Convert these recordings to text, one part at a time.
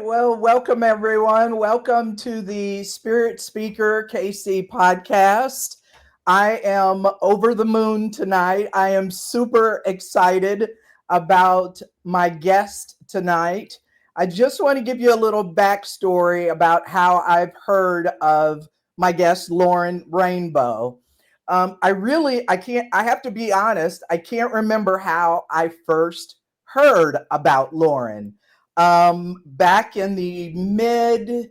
Well, welcome everyone. Welcome to the Spirit Speaker KC podcast. I am over the moon tonight. I am super excited about my guest tonight. I just want to give you a little backstory about how I've heard of my guest, Lauren Rainbow. I have to be honest, I can't remember how I first heard about Lauren back in the mid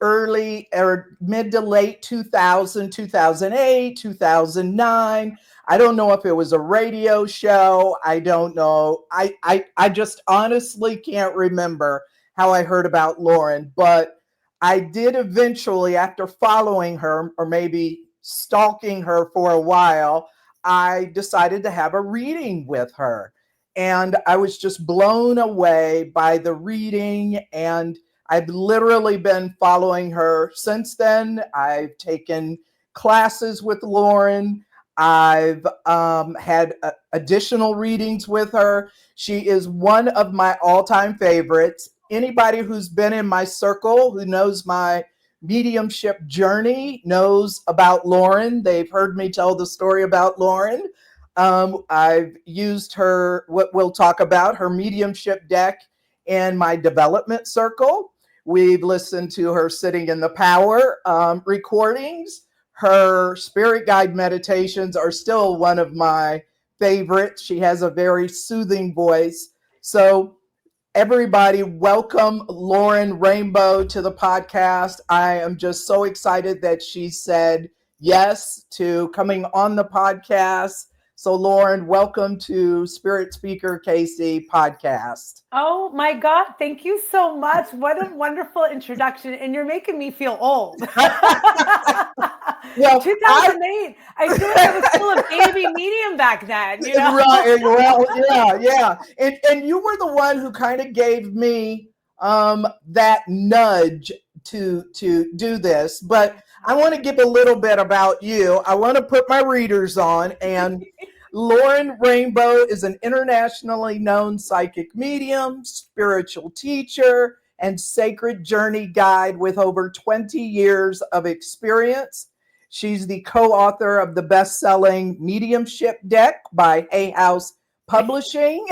to late 2000, 2008, 2009. I don't know if it was a radio show. I don't know. I just honestly can't remember how I heard about Lauren, but I did eventually, after following her or maybe stalking her for a while, I decided to have a reading with her. And I was just blown away by the reading. And I've literally been following her since then. I've taken classes with Lauren. I've had additional readings with her. She is one of my all-time favorites. Anybody who's been in my circle, who knows my mediumship journey, knows about Lauren. They've heard me tell the story about Lauren. I've used what we'll talk about, her mediumship deck in my development circle. We've listened to her Sitting in the Power recordings. Her spirit guide meditations are still one of my favorites. She has a very soothing voice. So everybody, welcome Lauren Rainbow to the podcast. I am just so excited that she said yes to coming on the podcast. So Lauren, welcome to Spirit Speaker KC podcast. Oh my God, thank you so much. What a wonderful introduction. And you're making me feel old. Well, 2008. I feel like I was still a baby medium back then. You know? Right. Well, yeah. And you were the one who kind of gave me that nudge to do this. But I want to give a little bit about you. I want to put my readers on. And Lauren Rainbow is an internationally known psychic medium, spiritual teacher, and sacred journey guide with over 20 years of experience. She's the co-author of the best-selling Mediumship deck by Hay House Publishing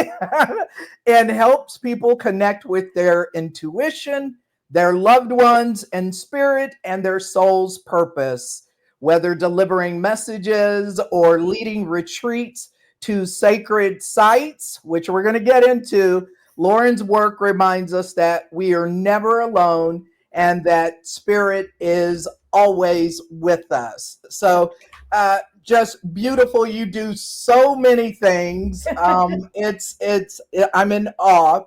and helps people connect with their intuition, their loved ones and spirit, and their soul's purpose, whether delivering messages or leading retreats to sacred sites, which we're going to get into. Lauren's work reminds us that we are never alone and that spirit is always with us. So just beautiful. You do so many things. I'm in awe.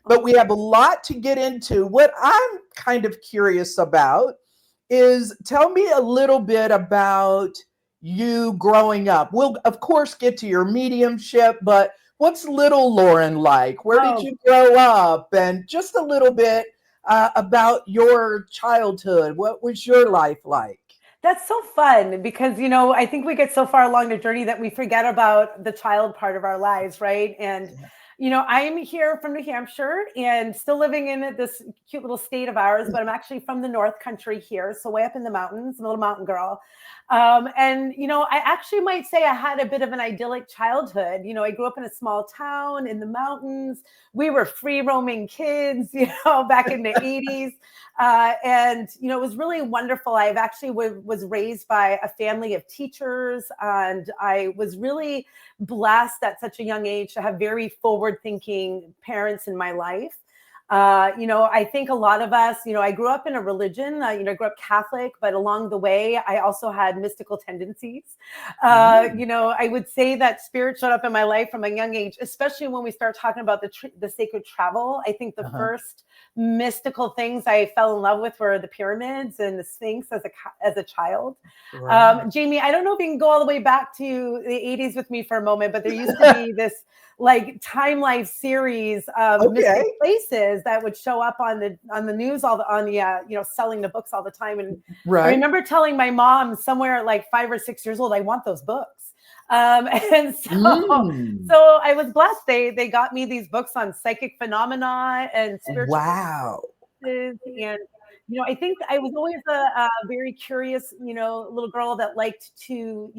But we have a lot to get into. What I'm kind of curious about is tell me a little bit about you growing up. We'll, of course, get to your mediumship, but what's little Lauren like? Where did you grow up? And just a little bit about your childhood. What was your life like? That's so fun because, you know, I think we get so far along the journey that we forget about the child part of our lives, right? And you know, I'm here from New Hampshire and still living in this cute little state of ours, but I'm actually from the North Country here. So way up in the mountains, I'm a little mountain girl. And, you know, I actually might say I had a bit of an idyllic childhood. You know, I grew up in a small town in the mountains. We were free roaming kids, you know, back in the 80s. And, you know, it was really wonderful. I've actually was raised by a family of teachers, and I was really blessed at such a young age to have very forward-thinking parents in my life. You know, I think a lot of us, you know, I grew up in a religion, you know, I grew up Catholic, but along the way, I also had mystical tendencies. You know, I would say that spirit showed up in my life from a young age, especially when we start talking about the sacred travel. I think the first mystical things I fell in love with were the pyramids and the Sphinx as a child. Right. Jamie, I don't know if you can go all the way back to the 80s with me for a moment, but there used to be this like Time Life series of mystic places that would show up on the news you know, selling the books all the time. And I remember telling my mom somewhere at like 5 or 6 years old, I want those books. And so I was blessed. They got me these books on psychic phenomena and spiritual classes. And, I think I was always a very curious, little girl that liked to,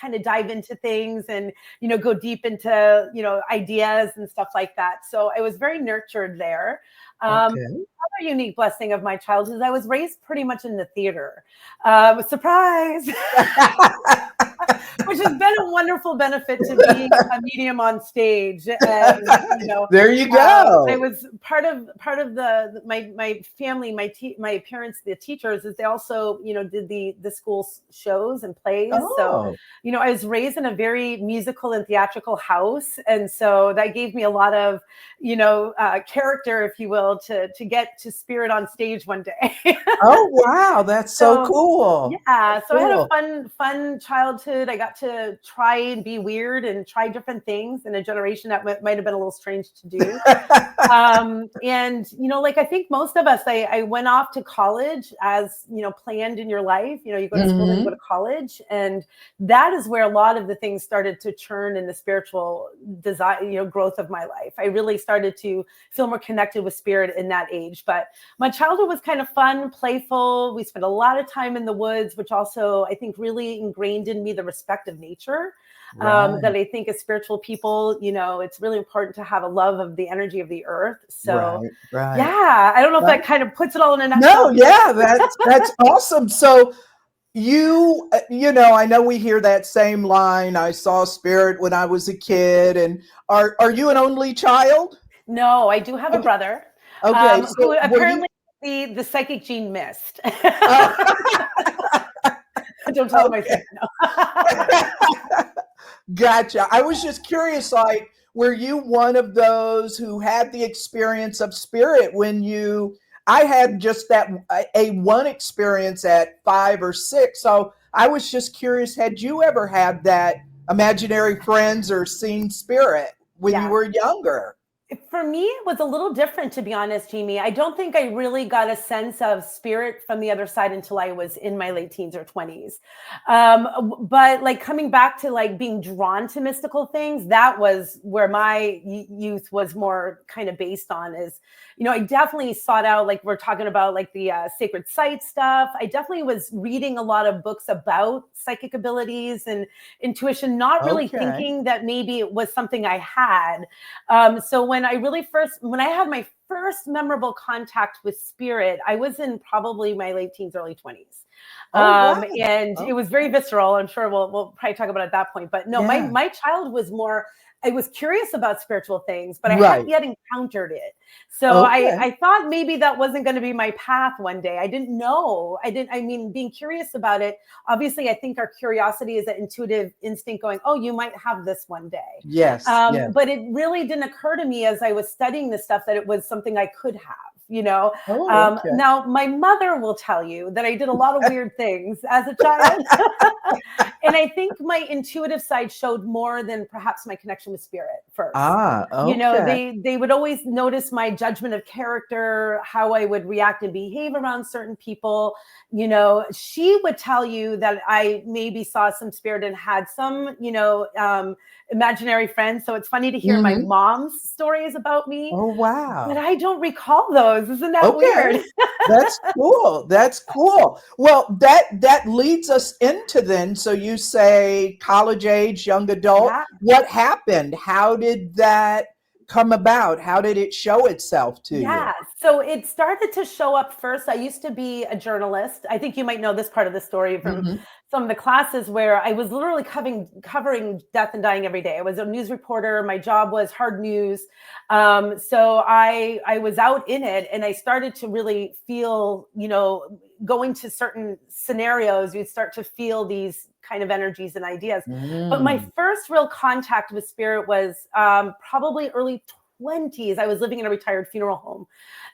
kind of dive into things and, go deep into, ideas and stuff like that. So I was very nurtured there. Okay. Another unique blessing of my childhood is I was raised pretty much in the theater. Surprise! Which has been a wonderful benefit to being a medium on stage. And, there you go. I was part of my family, my parents, the teachers, is they also, did the school shows and plays. Oh. So, I was raised in a very musical and theatrical house. And so that gave me a lot of, character, if you will, to get to spirit on stage one day. Oh, wow. That's so cool. Yeah. So cool. I had a fun childhood. I got to try and be weird and try different things in a generation that might have been a little strange to do. And, I think most of us, I went off to college as, planned in your life. You go to school, then you go to college. And that is where a lot of the things started to churn in the spiritual desire, growth of my life. I really started to feel more connected with spirit in that age. But my childhood was kind of fun, playful. We spent a lot of time in the woods, which also I think really ingrained in me the respect of nature. Right. That I think as spiritual people, it's really important to have a love of the energy of the earth. So right. Yeah, I don't know if that kind of puts it all in a nutshell. No, yeah, that's awesome. So I know we hear that same line, I saw spirit when I was a kid. And are you an only child? No, I do have a brother. Okay. Who apparently the psychic gene missed. Don't tell my secret. No. Gotcha. I was just curious, like, were you one of those who had the experience of spirit when I had just a one experience at 5 or 6. So I was just curious, had you ever had that imaginary friends or seen spirit when you were younger? For me, it was a little different, to be honest, Jamie. I don't think I really got a sense of spirit from the other side until I was in my late teens or 20s. But coming back to being drawn to mystical things, that was where my youth was more kind of based on is, I definitely sought out, we're talking about the sacred site stuff. I definitely was reading a lot of books about psychic abilities and intuition, not really thinking that maybe it was something I had. So when I had my first memorable contact with spirit, I was in probably my late teens, early 20s. And it was very visceral. I'm sure we'll probably talk about it at that point. But no, my child was more, I was curious about spiritual things, but I hadn't yet encountered it. So I thought maybe that wasn't going to be my path one day. I didn't know. Being curious about it, obviously, I think our curiosity is an intuitive instinct going, oh, you might have this one day. Yes. But it really didn't occur to me as I was studying this stuff that it was something I could have. Now my mother will tell you that I did a lot of weird things as a child. And I think my intuitive side showed more than perhaps my connection with spirit first. They would always notice my judgment of character, how I would react and behave around certain people. She would tell you that I maybe saw some spirit and had some, imaginary friends. So it's funny to hear my mom's stories about me. Oh, wow. But I don't recall those. Isn't that weird? That's cool. That's cool. Well, that leads us into then. So you say college age, young adult. Yeah. What happened? How did that come about? How did it show itself to you? Yeah, so it started to show up first. I used to be a journalist. I think you might know this part of the story from some of the classes where I was literally covering death and dying every day. I was a news reporter. My job was hard news. So I was out in it, and I started to really feel, going to certain scenarios, you'd start to feel these kind of energies and ideas. But my first real contact with spirit was probably early 20s. I was living in a retired funeral home,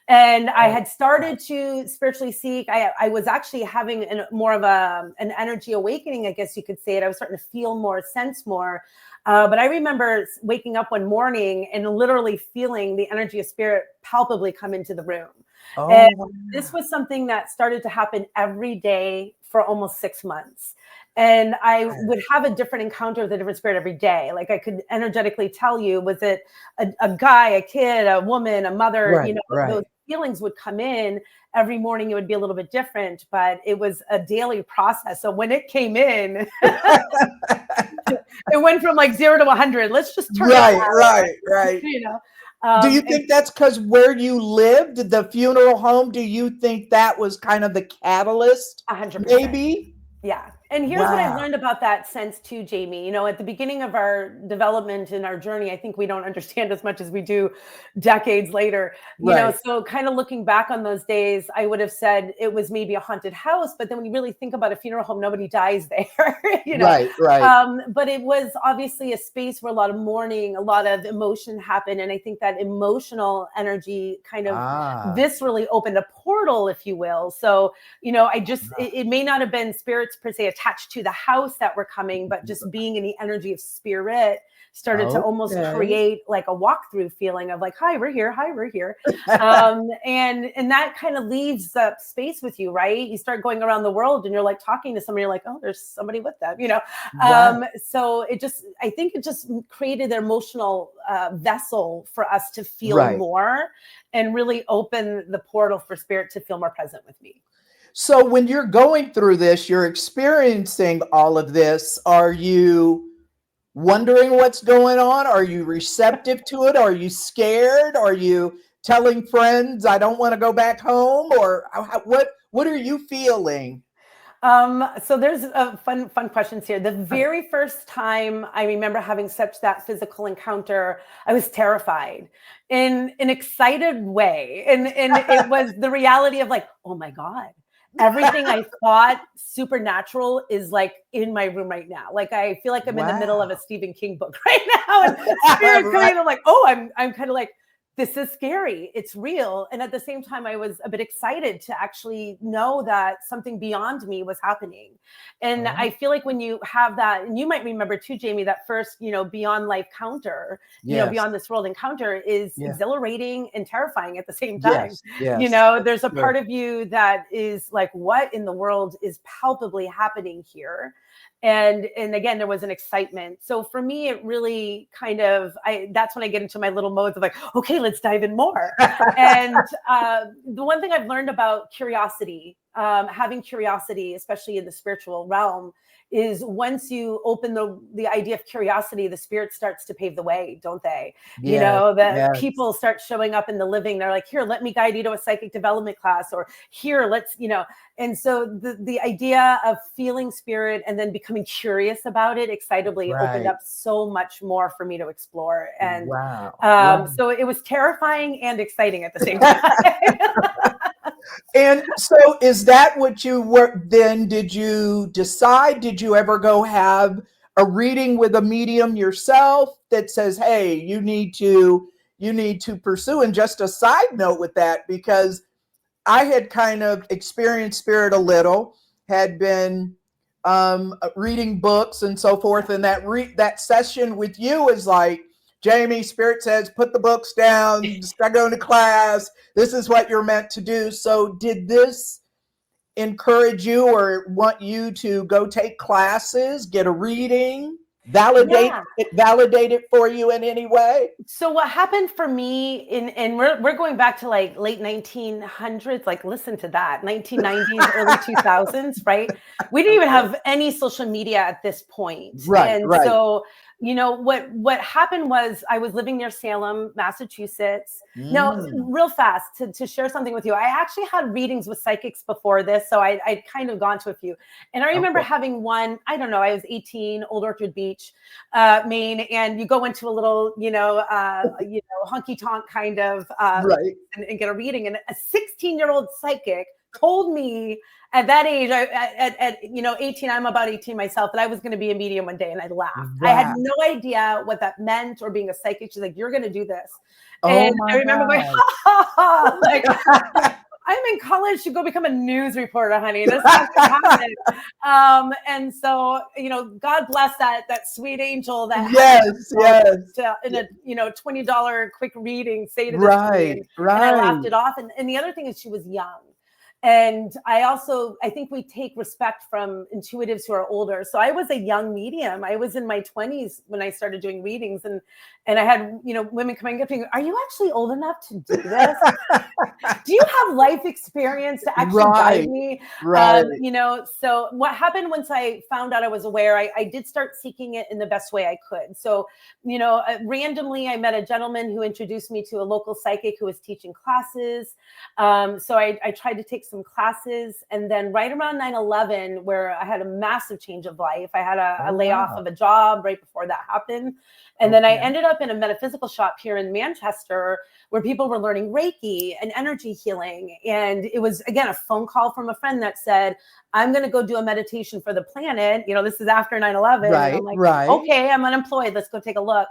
and I had started to spiritually seek. I was actually having more of an energy awakening, I guess you could say it. I was starting to feel more, sense more. But I remember waking up one morning and literally feeling the energy of spirit palpably come into the room. And this was something that started to happen every day for almost 6 months. And I would have a different encounter with a different spirit every day. I could energetically tell you, was it a guy, a kid, a woman, a mother, those feelings would come in every morning. It would be a little bit different, but it was a daily process. So when it came in, it went from like 0 to 100. Let's just turn it down. Right. You know. Do you think that's because where you lived, the funeral home, do you think that was kind of the catalyst? 100%. Maybe? Yeah. And here's what I've learned about that sense too, Jamie. You know, at the beginning of our development and our journey, I think we don't understand as much as we do decades later. You know, so kind of looking back on those days, I would have said it was maybe a haunted house. But then when you really think about a funeral home, nobody dies there. You know? But it was obviously a space where a lot of mourning, a lot of emotion happened. And I think that emotional energy kind of viscerally opened a portal, if you will. So, you know, it may not have been spirits per se attached to the house that were coming, but just being in the energy of spirit started to almost create like a walkthrough feeling of like, hi, we're here. And that kind of leaves that space with you, right? You start going around the world and you're like talking to somebody, you're like, oh, there's somebody with them, you know? So I think it just created an emotional vessel for us to feel more and really open the portal for spirit to feel more present with me. So when you're going through this, you're experiencing all of this, are you wondering what's going on? Are you receptive to it? Are you scared? Are you telling friends, I don't want to go back home? Or what are you feeling? So there's a fun questions here. The very first time I remember having such that physical encounter, I was terrified in an excited way. And it was the reality of like, oh my God. Everything I thought supernatural is like in my room right now. Like I feel like I'm in the middle of a Stephen King book right now. And spirit's coming, I'm like, oh, I'm kind of like, this is scary. It's real. And at the same time, I was a bit excited to actually know that something beyond me was happening. And I feel like when you have that, and you might remember too, Jamie, that first, you know, beyond life counter, you know, beyond this world encounter is exhilarating and terrifying at the same time. You know, there's a part of you that is like, what in the world is palpably happening here? And again, there was an excitement. So for me, it really kind of, that's when I get into my little modes of like, okay, let's dive in more. And the one thing I've learned about curiosity, having curiosity, especially in the spiritual realm, is once you open the idea of curiosity, the spirit starts to pave the way, don't they? You know, that people start showing up in the living. They're like, here, let me guide you to a psychic development class, or here, let's, you know. And so the idea of feeling spirit and then becoming curious about it excitably opened up so much more for me to explore. And so it was terrifying and exciting at the same time. And so is that what you were then? Did you decide, did you ever go have a reading with a medium yourself that says, hey, you need to pursue? And just a side note with that, because I had kind of experienced spirit a little, had been reading books and so forth. And that session with you is like, Jamie, spirit says, put the books down, start going to class. This is what you're meant to do. So did this encourage you or want you to go take classes, get a reading, validate it for you in any way? So what happened for me and we're going back to like late 1900s, like listen to that, 1990s, early 2000s, right? We didn't even have any social media at this point. So, you know, what happened was I was living near Salem, Massachusetts. Now, real fast to share something with you. I actually had readings with psychics before this. So I'd kind of gone to a few. And I remember having one, I don't know, I was 18, Old Orchard Beach, Maine. And you go into a little, honky tonk kind of, and get a reading. And a 16-year-old psychic told me at that age, at 18, I'm about 18 myself, that I was going to be a medium one day. And I laughed. I had no idea what that meant or being a psychic. She's like, you're going to do this. And I remember going, like, I'm in college to go become a news reporter, honey. This has to happen. And so, God bless that sweet angel that in a $20 quick reading say to this. And I laughed it off. And the other thing is she was young. And I think we take respect from intuitives who are older. So I was a young medium. I was in my 20s when I started doing readings, and I had, women coming up to me, are you actually old enough to do this? Do you have life experience to actually guide me? Right. So what happened once I found out I was aware, I did start seeking it in the best way I could. So, randomly I met a gentleman who introduced me to a local psychic who was teaching classes. So I tried to take some classes, and then right around 9/11, where I had a massive change of life, I had a layoff of a job right before that happened. And then I ended up in a metaphysical shop here in Manchester where people were learning Reiki and energy healing. And it was, again, a phone call from a friend that said, I'm going to go do a meditation for the planet. This is after 9/11. Right, and I'm like, right. okay, I'm unemployed. Let's go take a look.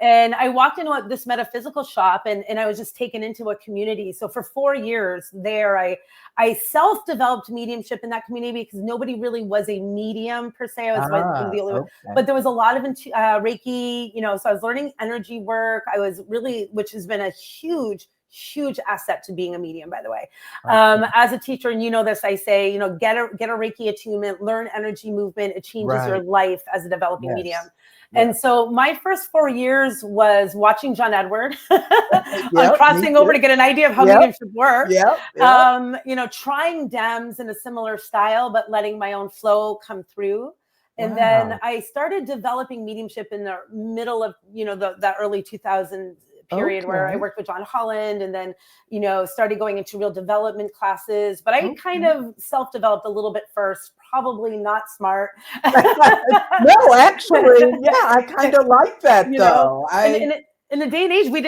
And I walked into this metaphysical shop, and I was just taken into a community. So for 4 years there, I self-developed mediumship in that community because nobody really was a medium per se. I was the only one. But there was a lot of Reiki, so I was learning energy work. I was really, which has been a huge asset to being a medium, by the way. As a teacher, and this, I say, get a Reiki attunement, learn energy movement. It changes your life as a developing medium. And so my first 4 years was watching John Edward on crossing over to get an idea of how mediumship works. Trying DEMS in a similar style, but letting my own flow come through. And then I started developing mediumship in the middle of, the early 2000s period where I worked with John Holland, and then, started going into real development classes. But I kind of self-developed a little bit first, probably not smart. No, actually, I kind of like that, though. In the day and age, I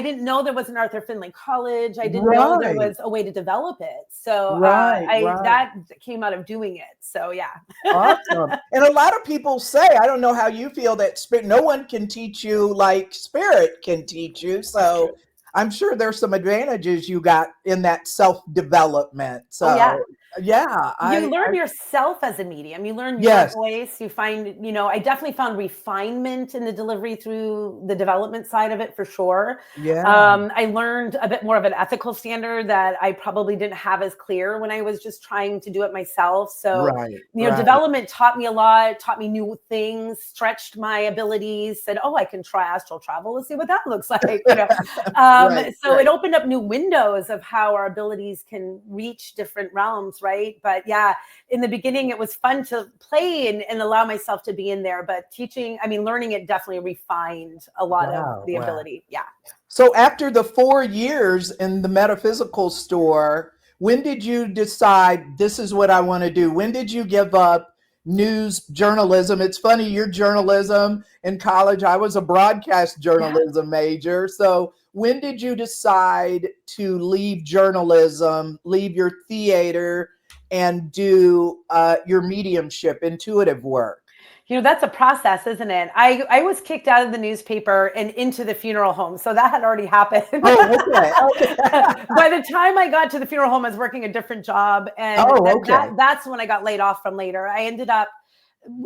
didn't know there was an Arthur Findlay College. I didn't know there was a way to develop it. So that came out of doing it. So yeah. Awesome. And a lot of people say, I don't know how you feel, that no one can teach you like spirit can teach you. So I'm sure there's some advantages you got in that self-development. So you learn yourself as a medium. You learn your voice. You find, I definitely found refinement in the delivery through the development side of it, for sure. I learned a bit more of an ethical standard that I probably didn't have as clear when I was just trying to do it myself. So, development taught me a lot, taught me new things, stretched my abilities, said, I can try astral travel. Let's see what that looks like. So it opened up new windows of how our abilities can reach different realms. Right. But in the beginning, it was fun to play and allow myself to be in there. But learning it definitely refined a lot of the ability. Yeah. So after the 4 years in the metaphysical store, when did you decide this is what I want to do? When did you give up news journalism? It's funny, your journalism in college, I was a broadcast journalism major. So when did you decide to leave journalism, leave your theater, and do your mediumship, intuitive work? That's a process, isn't it? I was kicked out of the newspaper and into the funeral home. So that had already happened. Okay. By the time I got to the funeral home, I was working a different job. And that's when I got laid off from later. I ended up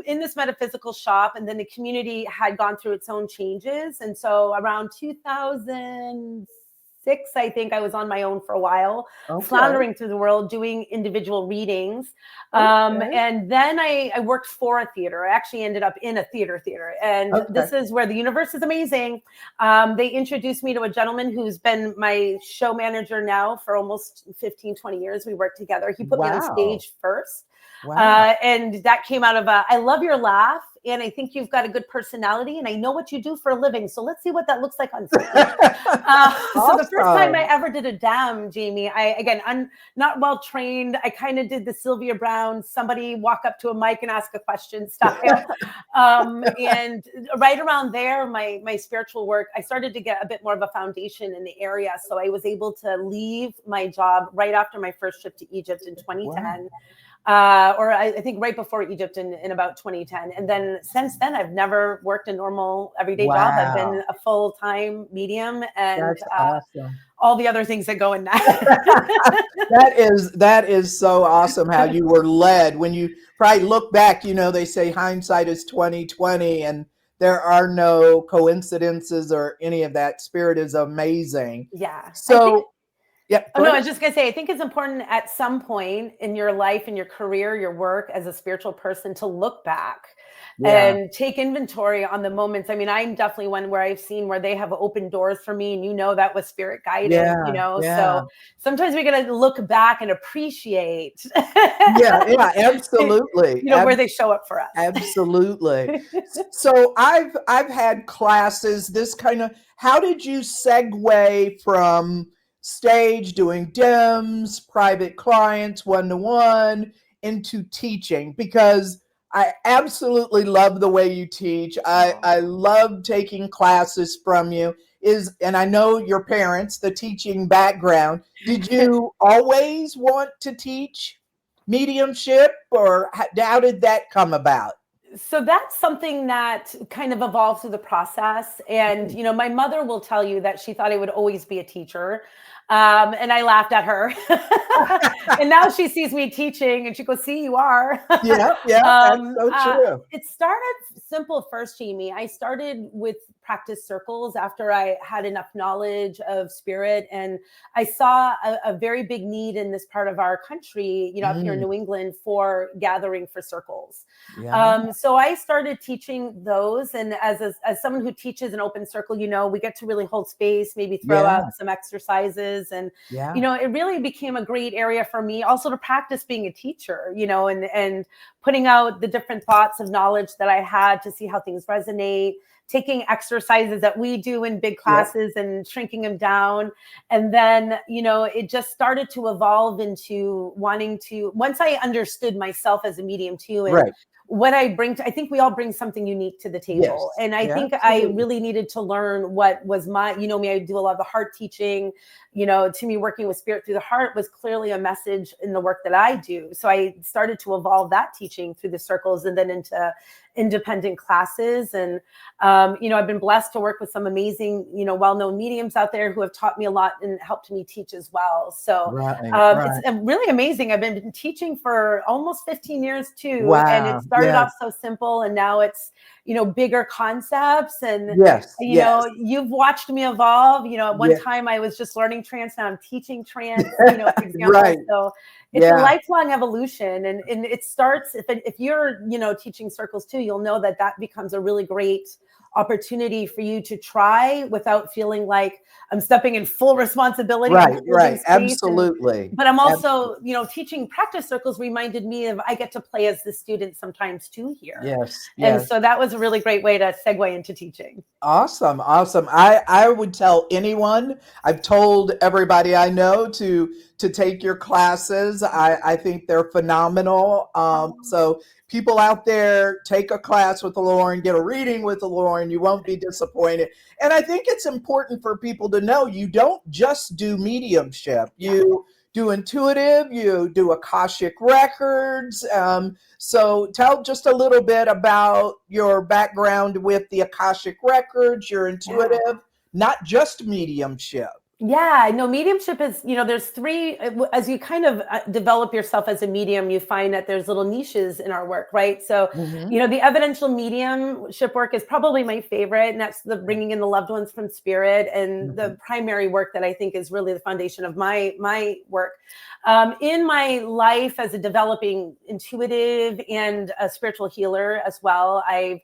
in this metaphysical shop, and then the community had gone through its own changes. And so around 2006, I think, I was on my own for a while, floundering through the world, doing individual readings. And then I worked for a theater. I actually ended up in a theater. And this is where the universe is amazing. They introduced me to a gentleman who's been my show manager now for almost 15, 20 years. We worked together. He put me on stage first. And that came out of I love your laugh, and I think you've got a good personality, and I know what you do for a living. So let's see what that looks like on stage. So the first time I ever did a DEM, Jamie, I'm not well trained. I kind of did the Sylvia Brown, somebody walk up to a mic and ask a question style. And right around there, my spiritual work, I started to get a bit more of a foundation in the area. So I was able to leave my job right after my first trip to Egypt in 2010. Or I think right before Egypt in about 2010. And then since then, I've never worked a normal everyday job. I've been a full-time medium, and all the other things that go in that. That is so awesome how you were led. When you probably look back, they say hindsight is 20/20, and there are no coincidences or any of that. Spirit is amazing. Yeah. So Yeah. Oh, no, I was just going to say, I think it's important at some point in your life, in your career, your work as a spiritual person to look back Yeah. and take inventory on the moments. I mean, I'm definitely one where I've seen where they have opened doors for me, and that was spirit guided, Yeah. So Yeah. sometimes we got to look back and appreciate, Yeah. Yeah. Absolutely. where they show up for us. Absolutely. So I've had classes, this kind of, how did you segue from stage doing DIMS, private clients, one-to-one, into teaching? Because I absolutely love the way you teach. I love taking classes from you. And I know your parents, the teaching background. Did you always want to teach mediumship, or how did that come about? So that's something that kind of evolved through the process. And, my mother will tell you that she thought I would always be a teacher. And I laughed at her. And now she sees me teaching and she goes, see, you are. Yeah, yeah, that's so true. It started simple first, Jamie. I started with practice circles after I had enough knowledge of spirit. And I saw a very big need in this part of our country, up here in New England, for gathering for circles. Yeah. So I started teaching those. And as someone who teaches an open circle, we get to really hold space, maybe throw Yeah. out some exercises. And, Yeah. it really became a great area for me also to practice being a teacher, and putting out the different thoughts of knowledge that I had to see how things resonate, taking exercises that we do in big classes and shrinking them down. And then, it just started to evolve into wanting to, once I understood myself as a medium too, and Right. what I bring I think we all bring something unique to the table. Yes. And I Yeah, think absolutely. I really needed to learn what was my, me, I do a lot of the heart teaching, to me, working with spirit through the heart was clearly a message in the work that I do. So I started to evolve that teaching through the circles and then into independent classes. And, I've been blessed to work with some amazing, well-known mediums out there who have taught me a lot and helped me teach as well. So Right. it's really amazing. I've been teaching for almost 15 years too. Wow. And it started Yes. off so simple, and now it's, bigger concepts. And, Yes. Yes. you've watched me evolve. At one Yeah. time I was just learning trance. Now I'm teaching trance, for example. Right. So it's a Yeah. lifelong evolution. And it starts, if you're, teaching circles too, you'll know that becomes a really great opportunity for you to try without feeling like I'm stepping in full responsibility. I'm Right. holding Right. space. Absolutely. But I'm also, teaching practice circles reminded me of I get to play as the student sometimes too here. Yes. And Yes. so that was a really great way to segue into teaching. Awesome. Awesome. I would tell anyone, I've told everybody I know to take your classes. I think they're phenomenal. So people out there, take a class with Lauren, get a reading with Lauren. You won't be disappointed. And I think it's important for people to know you don't just do mediumship. You do intuitive, you do Akashic records. So tell just a little bit about your background with the Akashic records, your intuitive, not just mediumship. Yeah, no, mediumship is, there's three, as you kind of develop yourself as a medium, you find that there's little niches in our work, right? So, the evidential mediumship work is probably my favorite, and that's the bringing in the loved ones from spirit, and the primary work that I think is really the foundation of my work. In my life as a developing intuitive and a spiritual healer as well, I've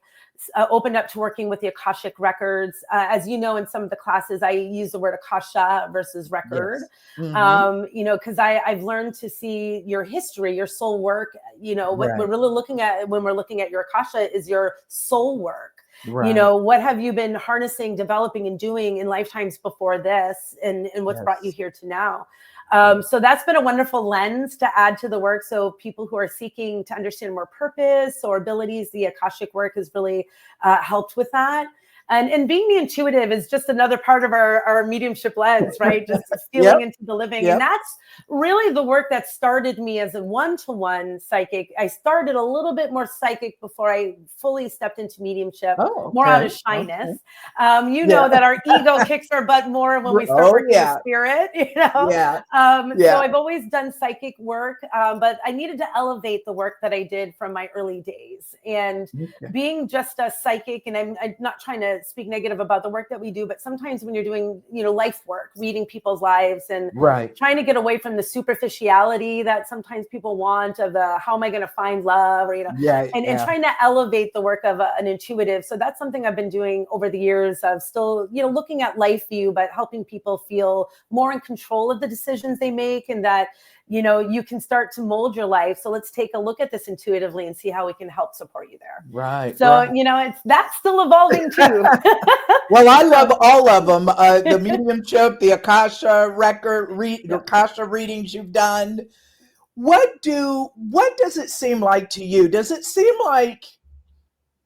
opened up to working with the Akashic records. As you know, in some of the classes, I use the word Akasha versus record, because I've learned to see your history, your soul work. What we're really looking at when we're looking at your Akasha is your soul work. Right. What have you been harnessing, developing, and doing in lifetimes before this, and what's brought you here to now. So that's been a wonderful lens to add to the work. So people who are seeking to understand more purpose or abilities, the Akashic work has really helped with that. And being the intuitive is just another part of our mediumship lens, right? Just feeling into the living. And that's really the work that started me as a one-to-one psychic. I started a little bit more psychic before I fully stepped into mediumship, more out of shyness. Know that our ego kicks our butt more when we start working with spirit, So I've always done psychic work, but I needed to elevate the work that I did from my early days. And being just a psychic, and I'm not trying to to speak negative about the work that we do, but sometimes when you're doing, life work, reading people's lives and Right. trying to get away from the superficiality that sometimes people want of the, how am I going to find love, or, and trying to elevate the work of an intuitive. So that's something I've been doing over the years of still, looking at life view, but helping people feel more in control of the decisions they make, and that, you can start to mold your life. So let's take a look at this intuitively and see how we can help support you there. Right. So, that's still evolving too. Well, I love all of them. The mediumship, the Akasha Akasha readings you've done. What does it seem like to you? Does it seem like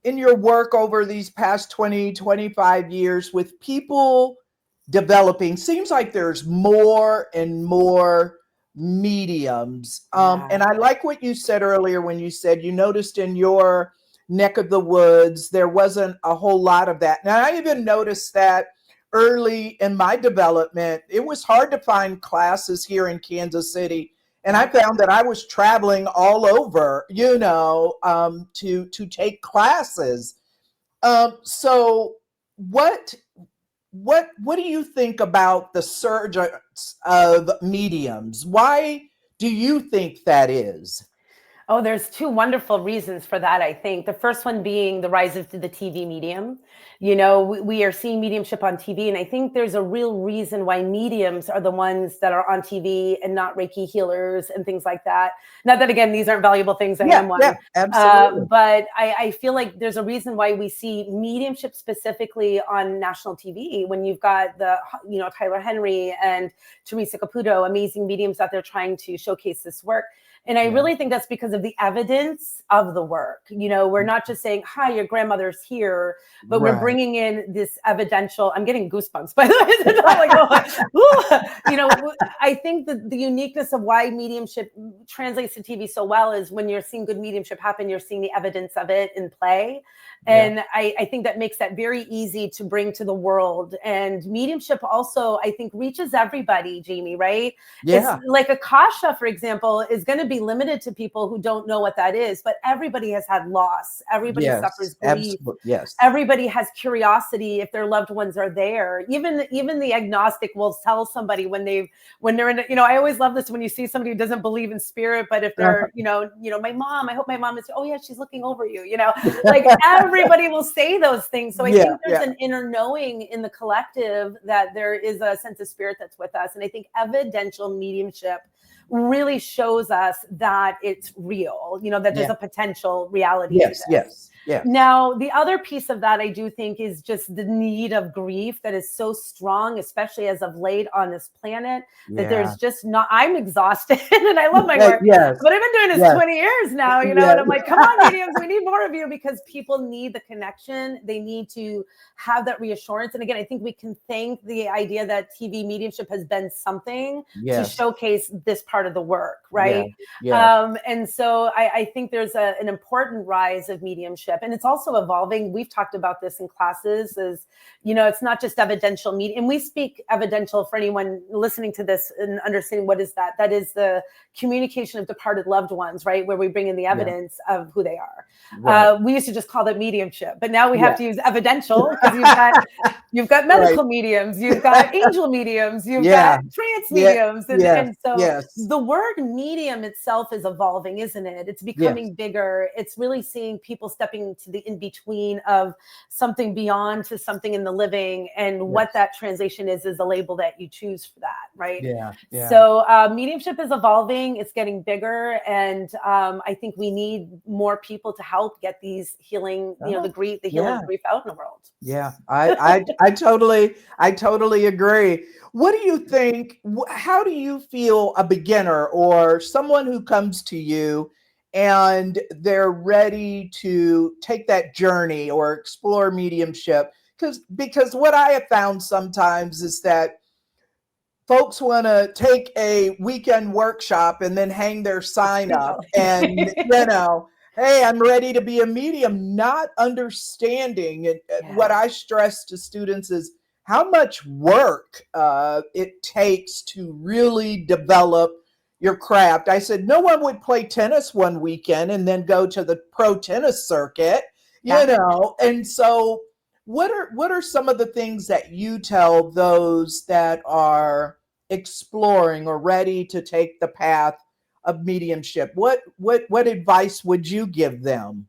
in your work over these past 20, 25 years with people developing, seems like there's more and more mediums. And I like what you said earlier when you said you noticed in your neck of the woods, there wasn't a whole lot of that. Now, I even noticed that early in my development, it was hard to find classes here in Kansas City. And I found that I was traveling all over, to take classes. So what do you think about the surge of mediums? Why do you think that is? Oh, there's two wonderful reasons for that, I think. The first one being the rise of the TV medium. We are seeing mediumship on TV, and I think there's a real reason why mediums are the ones that are on TV and not Reiki healers and things like that. Not that, again, these aren't valuable things. I am one. Yeah, absolutely. But I feel like there's a reason why we see mediumship specifically on national TV when you've got the, Tyler Henry and Teresa Caputo, amazing mediums out there trying to showcase this work. And I really think that's because of the evidence of the work. We're not just saying, hi, your grandmother's here, but we're bringing in this evidential. I'm getting goosebumps, by the way. I think that the uniqueness of why mediumship translates to TV so well is when you're seeing good mediumship happen, you're seeing the evidence of it in play. And I think that makes that very easy to bring to the world. And mediumship also, I think, reaches everybody, Jamie, right? Yeah. It's like Akasha, for example, is going to be limited to people who don't know what that is, but everybody has had loss. Everybody suffers grief. Yes. Everybody has curiosity if their loved ones are there. Even the agnostic will tell somebody when they're in, I always love this when you see somebody who doesn't believe in spirit, but if they're, my mom, I hope my mom is, oh yeah, she's looking over you, like everybody will say those things. So I think there's an inner knowing in the collective that there is a sense of spirit that's with us. And I think evidential mediumship really shows us that it's real, that there's a potential reality to this. Yes. Now, the other piece of that I do think is just the need of grief that is so strong, especially as of late on this planet, that there's just not, I'm exhausted and I love my work, but I've been doing this 20 years now, and I'm like, come on, mediums, we need more of you, because people need the connection. They need to have that reassurance. And again, I think we can thank the idea that TV mediumship has been something to showcase this part of the work, right? And so I think there's an important rise of mediumship. And it's also evolving. We've talked about this in classes is, it's not just evidential medium. And we speak evidential for anyone listening to this and understanding what is that. That is the communication of departed loved ones, right? Where we bring in the evidence of who they are. We used to just call that mediumship, but now we have to use evidential, because you've got medical mediums, you've got angel mediums, you've got trance mediums. And so the word medium itself is evolving, isn't it? It's becoming bigger. It's really seeing people stepping to the in-between of something beyond to something in the living, and what that translation is a label that you choose for that, right? So mediumship is evolving, it's getting bigger, and I think we need more people to help get these healing, the healing of grief out in the world. I totally agree. What do you think? How do you feel a beginner or someone who comes to you and they're ready to take that journey or explore mediumship? Because what I have found sometimes is that folks want to take a weekend workshop and then hang their sign up and, hey, I'm ready to be a medium, not understanding. And what I stress to students is how much work it takes to really develop your craft. I said, no one would play tennis one weekend and then go to the pro tennis circuit, and so what are some of the things that you tell those that are exploring or ready to take the path of mediumship? What advice would you give them?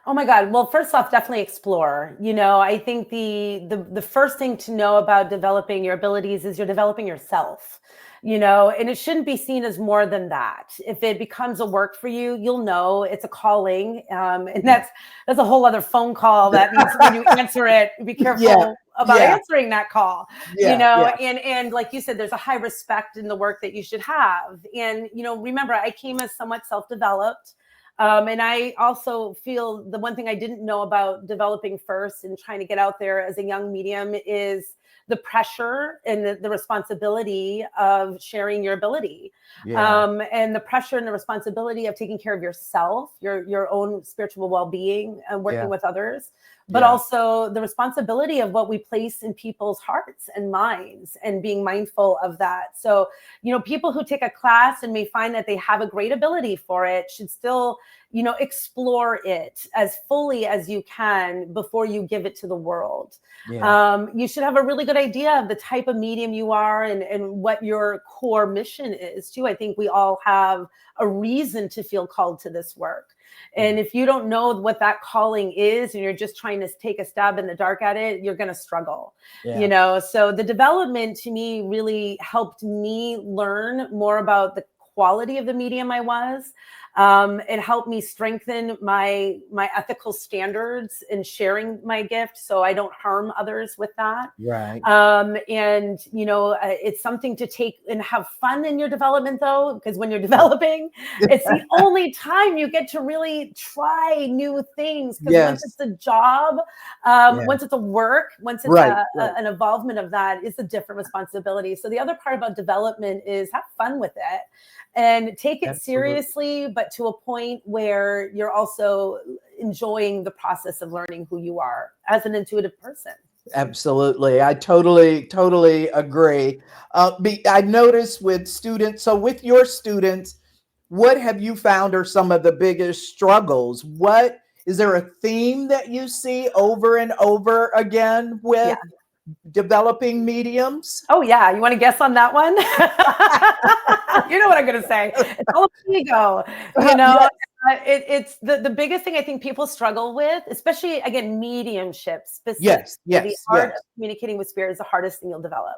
Oh my God. Well, first off, definitely explore. I think the first thing to know about developing your abilities is you're developing yourself. And it shouldn't be seen as more than that. If it becomes a work for you, you'll know it's a calling. And that's a whole other phone call. That means when you answer it, be Yeah, careful about yeah, answering that call. yeah. And like you said, there's a high respect in the work that you should have. And remember, I came as somewhat self-developed. And I also feel the one thing I didn't know about developing first and trying to get out there as a young medium is the pressure and the responsibility of sharing your ability, Yeah, and the pressure and the responsibility of taking care of yourself, your own spiritual well-being, and working yeah, with others, but yeah, also the responsibility of what we place in people's hearts and minds and being mindful of that. So, people who take a class and may find that they have a great ability for it should still explore it as fully as you can before you give it to the world. yeah, You should have a really good idea of the type of medium you are and what your core mission is too. I think we all have a reason to feel called to this work. And if you don't know what that calling is and you're just trying to take a stab in the dark at it, you're going to struggle. yeah, So the development to me really helped me learn more about the quality of the medium I was. It helped me strengthen my ethical standards in sharing my gift, so I don't harm others with that. right. And it's something to take and have fun in your development, though, because when you're developing, it's the only time you get to really try new things. Because once Yes, it's a job, yeah, once it's a work, once it's right, right. an involvement of that, it's a different responsibility. So the other part about development is have fun with it and take it Absolutely. seriously, but to a point where you're also enjoying the process of learning who you are as an intuitive person. Absolutely. I totally agree. I noticed with students, so with your students, what have you found are some of the biggest struggles? What is there a theme that you see over and over again Yeah. with developing mediums? Oh yeah. You want to guess on that one? You know what I'm going to say. It's all about ego. Yes, It's the biggest thing I think people struggle with, especially again, mediumship specifically. yes, The yes, art yes. of communicating with spirit is the hardest thing you'll develop.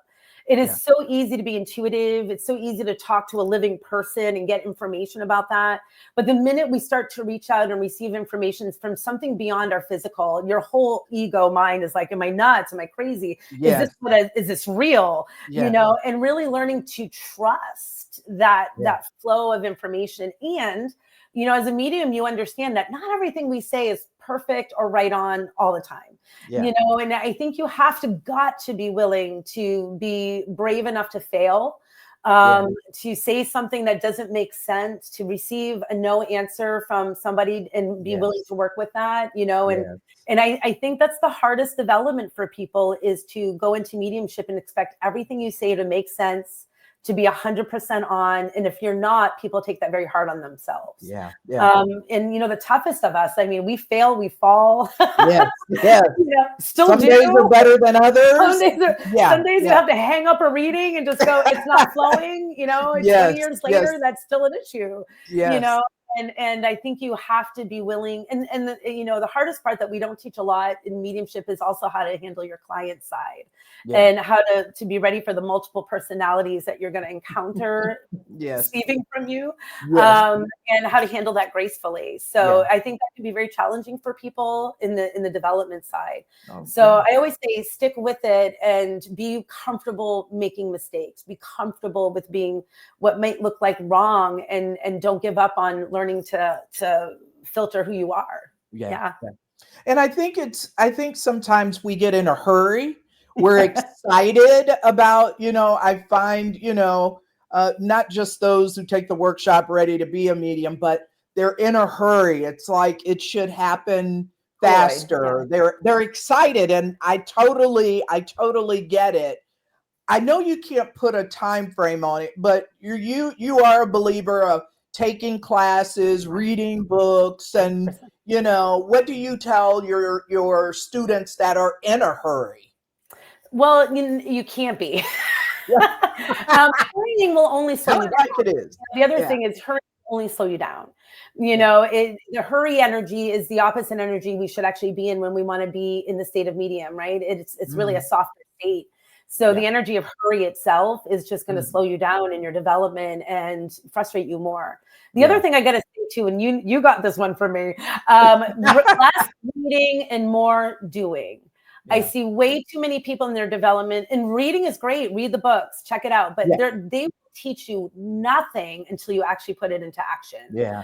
It Yeah, is so easy to be intuitive. It's so easy to talk to a living person and get information about that. But the minute we start to reach out and receive information from something beyond our physical, your whole ego mind is like, am I nuts? Am I crazy? yes, Is this real? yes, And really learning to trust that yeah, flow of information. And as a medium, you understand that not everything we say is perfect or right on all the time. yeah, And I think you got to be willing to be brave enough to fail, yeah, to say something that doesn't make sense, to receive a no answer from somebody and be willing yes, to work with that, yes, and I think that's the hardest development for people is to go into mediumship and expect everything you say to make sense, to be 100% on. And if you're not, people take that very hard on themselves. yeah, yeah, And the toughest of us, I mean, we fail, we fall, yes, yes. still Some do. days are better than others. Yeah, Some days you yeah, have to hang up a reading and just go, it's not flowing, 20 yes, years yes, later, that's still an issue, you yes, know. And I think you have to be willing. And the hardest part that we don't teach a lot in mediumship is also how to handle your client side yeah, and how to be ready for the multiple personalities that you're going to encounter yes, receiving from you, yes, and how to handle that gracefully. yeah. So I think that can be very challenging for people in the development side. Oh, So I always say stick with it and be comfortable making mistakes. Be comfortable with being what might look like wrong, and don't give up on learning to filter who you are. yeah, Yeah. yeah. And I think sometimes we get in a hurry. We're excited about, I find, not just those who take the workshop ready to be a medium, but they're in a hurry. It's like it should happen Boy, yeah. faster. They're excited, and I totally get it. I know you can't put a time frame on it, but you are a believer of taking classes, reading books, and what do you tell your students that are in a hurry? Well, you can't be. Hurrying will only slow Tell you it down. like it is. The other Yeah. thing is hurry will only slow you down. Yeah. The hurry energy is the opposite energy we should actually be in when we want to be in the state of medium, right? It's really a softer state. So the energy of hurry itself is just going to slow you down in your development and frustrate you more. The other thing I got to say too, and you got this one for me, less reading and more doing. I see way too many people in their development, and reading is great. Read the books, check it out, but they will teach you nothing until you actually put it into action. Yeah.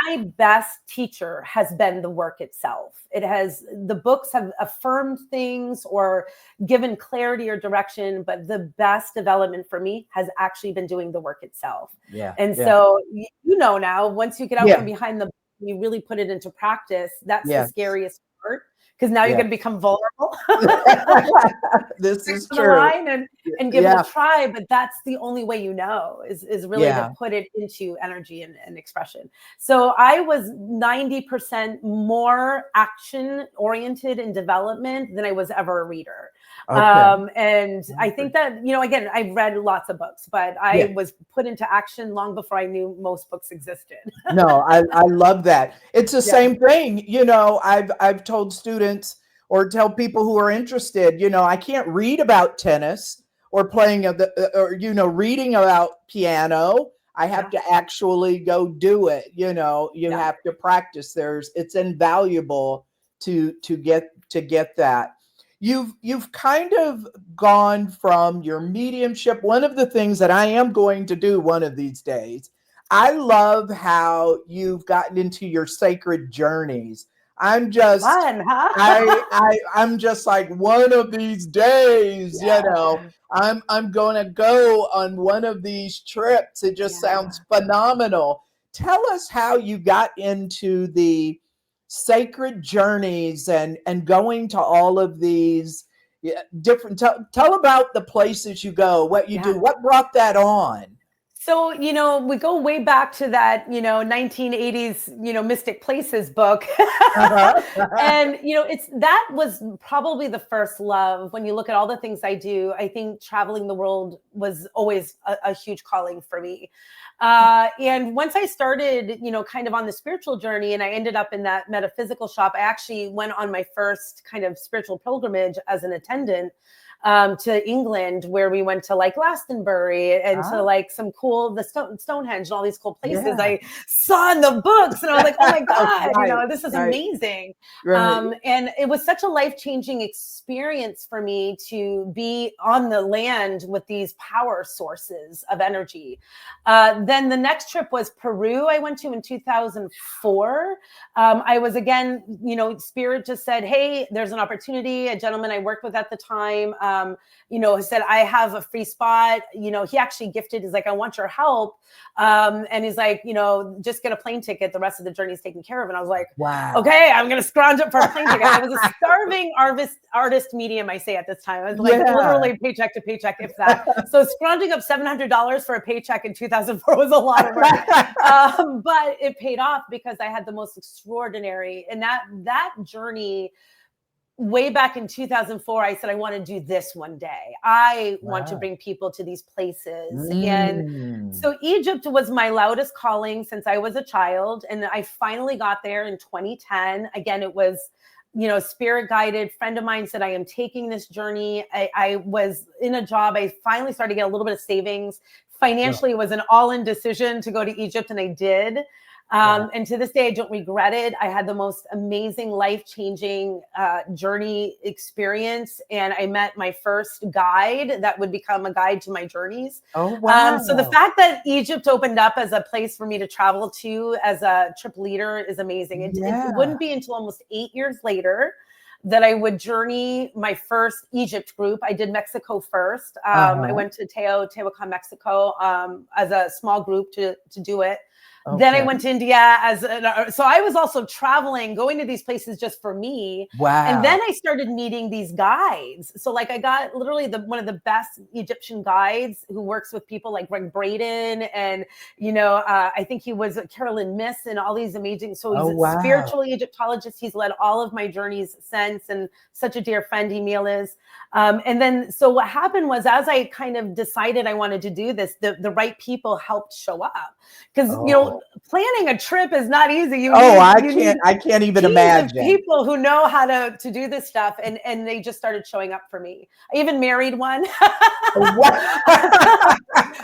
My best teacher has been the work itself. The books have affirmed things or given clarity or direction, but the best development for me has actually been doing the work itself. Yeah. And so, now, once you get out from behind the book, you really put it into practice. That's the scariest part. Because now you're going to become vulnerable. This is true. And give it a try, but that's the only way is really to put it into energy and expression. So I was 90% more action oriented in development than I was ever a reader. And I think that, again, I've read lots of books, but I was put into action long before I knew most books existed. No, I love that. It's the same thing. I've told students or tell people who are interested, I can't read about tennis or playing reading about piano. I have to actually go do it. You have to practice. It's invaluable to get that. You've kind of gone from your mediumship. One of the things that I am going to do one of these days, I love how you've gotten into your sacred journeys. I'm just fun, huh? I'm just like, one of these days, I'm going to go on one of these trips. It just sounds phenomenal. Tell us how you got into the sacred journeys and going to all of these different. Tell about the places you go, what you do, what brought that on. So, we go way back to that, 1980s, Mystic Places book. And, that was probably the first love. When you look at all the things I do, I think traveling the world was always a huge calling for me. And once I started, kind of on the spiritual journey, and I ended up in that metaphysical shop, I actually went on my first kind of spiritual pilgrimage as an attendant to England, where we went to like Glastonbury and to like some cool, Stonehenge and all these cool places I saw in the books. And I was like, oh my God, this is amazing. And it was such a life-changing experience for me to be on the land with these power sources of energy. Then the next trip was Peru. I went to in 2004. I was again, Spirit just said, hey, there's an opportunity. A gentleman I worked with at the time, said, I have a free spot. He actually gifted, he's like, I want your help. And he's like, just get a plane ticket. The rest of the journey is taken care of. And I was like, wow, okay, I'm going to scrounge up for a plane ticket. I was a starving artist medium, I say at this time. I was like literally paycheck to paycheck, if that. So scrounging up $700 for a paycheck in 2004 was a lot of work. But it paid off because I had the most extraordinary, and that journey way back in 2004, I said, I want to do this one day. I want to bring people to these places. And so Egypt was my loudest calling since I was a child. And I finally got there in 2010. Again, it was, spirit guided. Friend of mine said, I am taking this journey. I was in a job. I finally started to get a little bit of savings. Financially, it was an all-in decision to go to Egypt, and I did. And to this day, I don't regret it. I had the most amazing, life-changing journey experience. And I met my first guide that would become a guide to my journeys. Oh, wow. So the fact that Egypt opened up as a place for me to travel to as a trip leader is amazing. It wouldn't be until almost 8 years later that I would journey my first Egypt group. I did Mexico first. I went to Teotihuacan, Mexico, as a small group to do it. Then I Okay. went to India so I was also traveling, going to these places just for me. And Wow. then I started meeting these guides. So like I got literally one of the best Egyptian guides who works with people like Greg Braden and, I think he was Carolyn Miss and all these amazing. So he's Oh, a wow. spiritual Egyptologist. He's led all of my journeys since, and such a dear friend Emil is. And then, so what happened was, as I kind of decided I wanted to do this, the right people helped show up. Because, Oh, planning a trip is not easy. You need I can't even teams of imagine. people who know how to do this stuff. And they just started showing up for me. I even married one.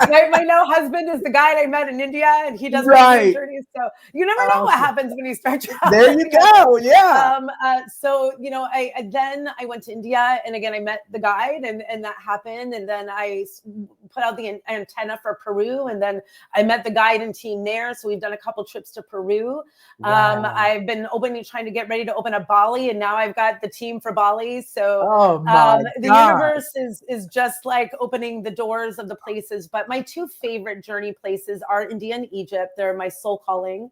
My now husband is the guy I met in India, and he does my healing Right. journeys. So you never know what Awesome. happens when you start There traveling. you go. Yeah. So then I went to India, and again I met the guide, and that happened. And then I put out the antenna for Peru, and then I met the guide and team there. So we've done a couple trips to Peru. Wow. I've been trying to get ready to open up Bali, and now I've got the team for Bali. So Oh my the God. universe is just like opening the doors of the places. But my two favorite journey places are India and Egypt. They're my soul calling.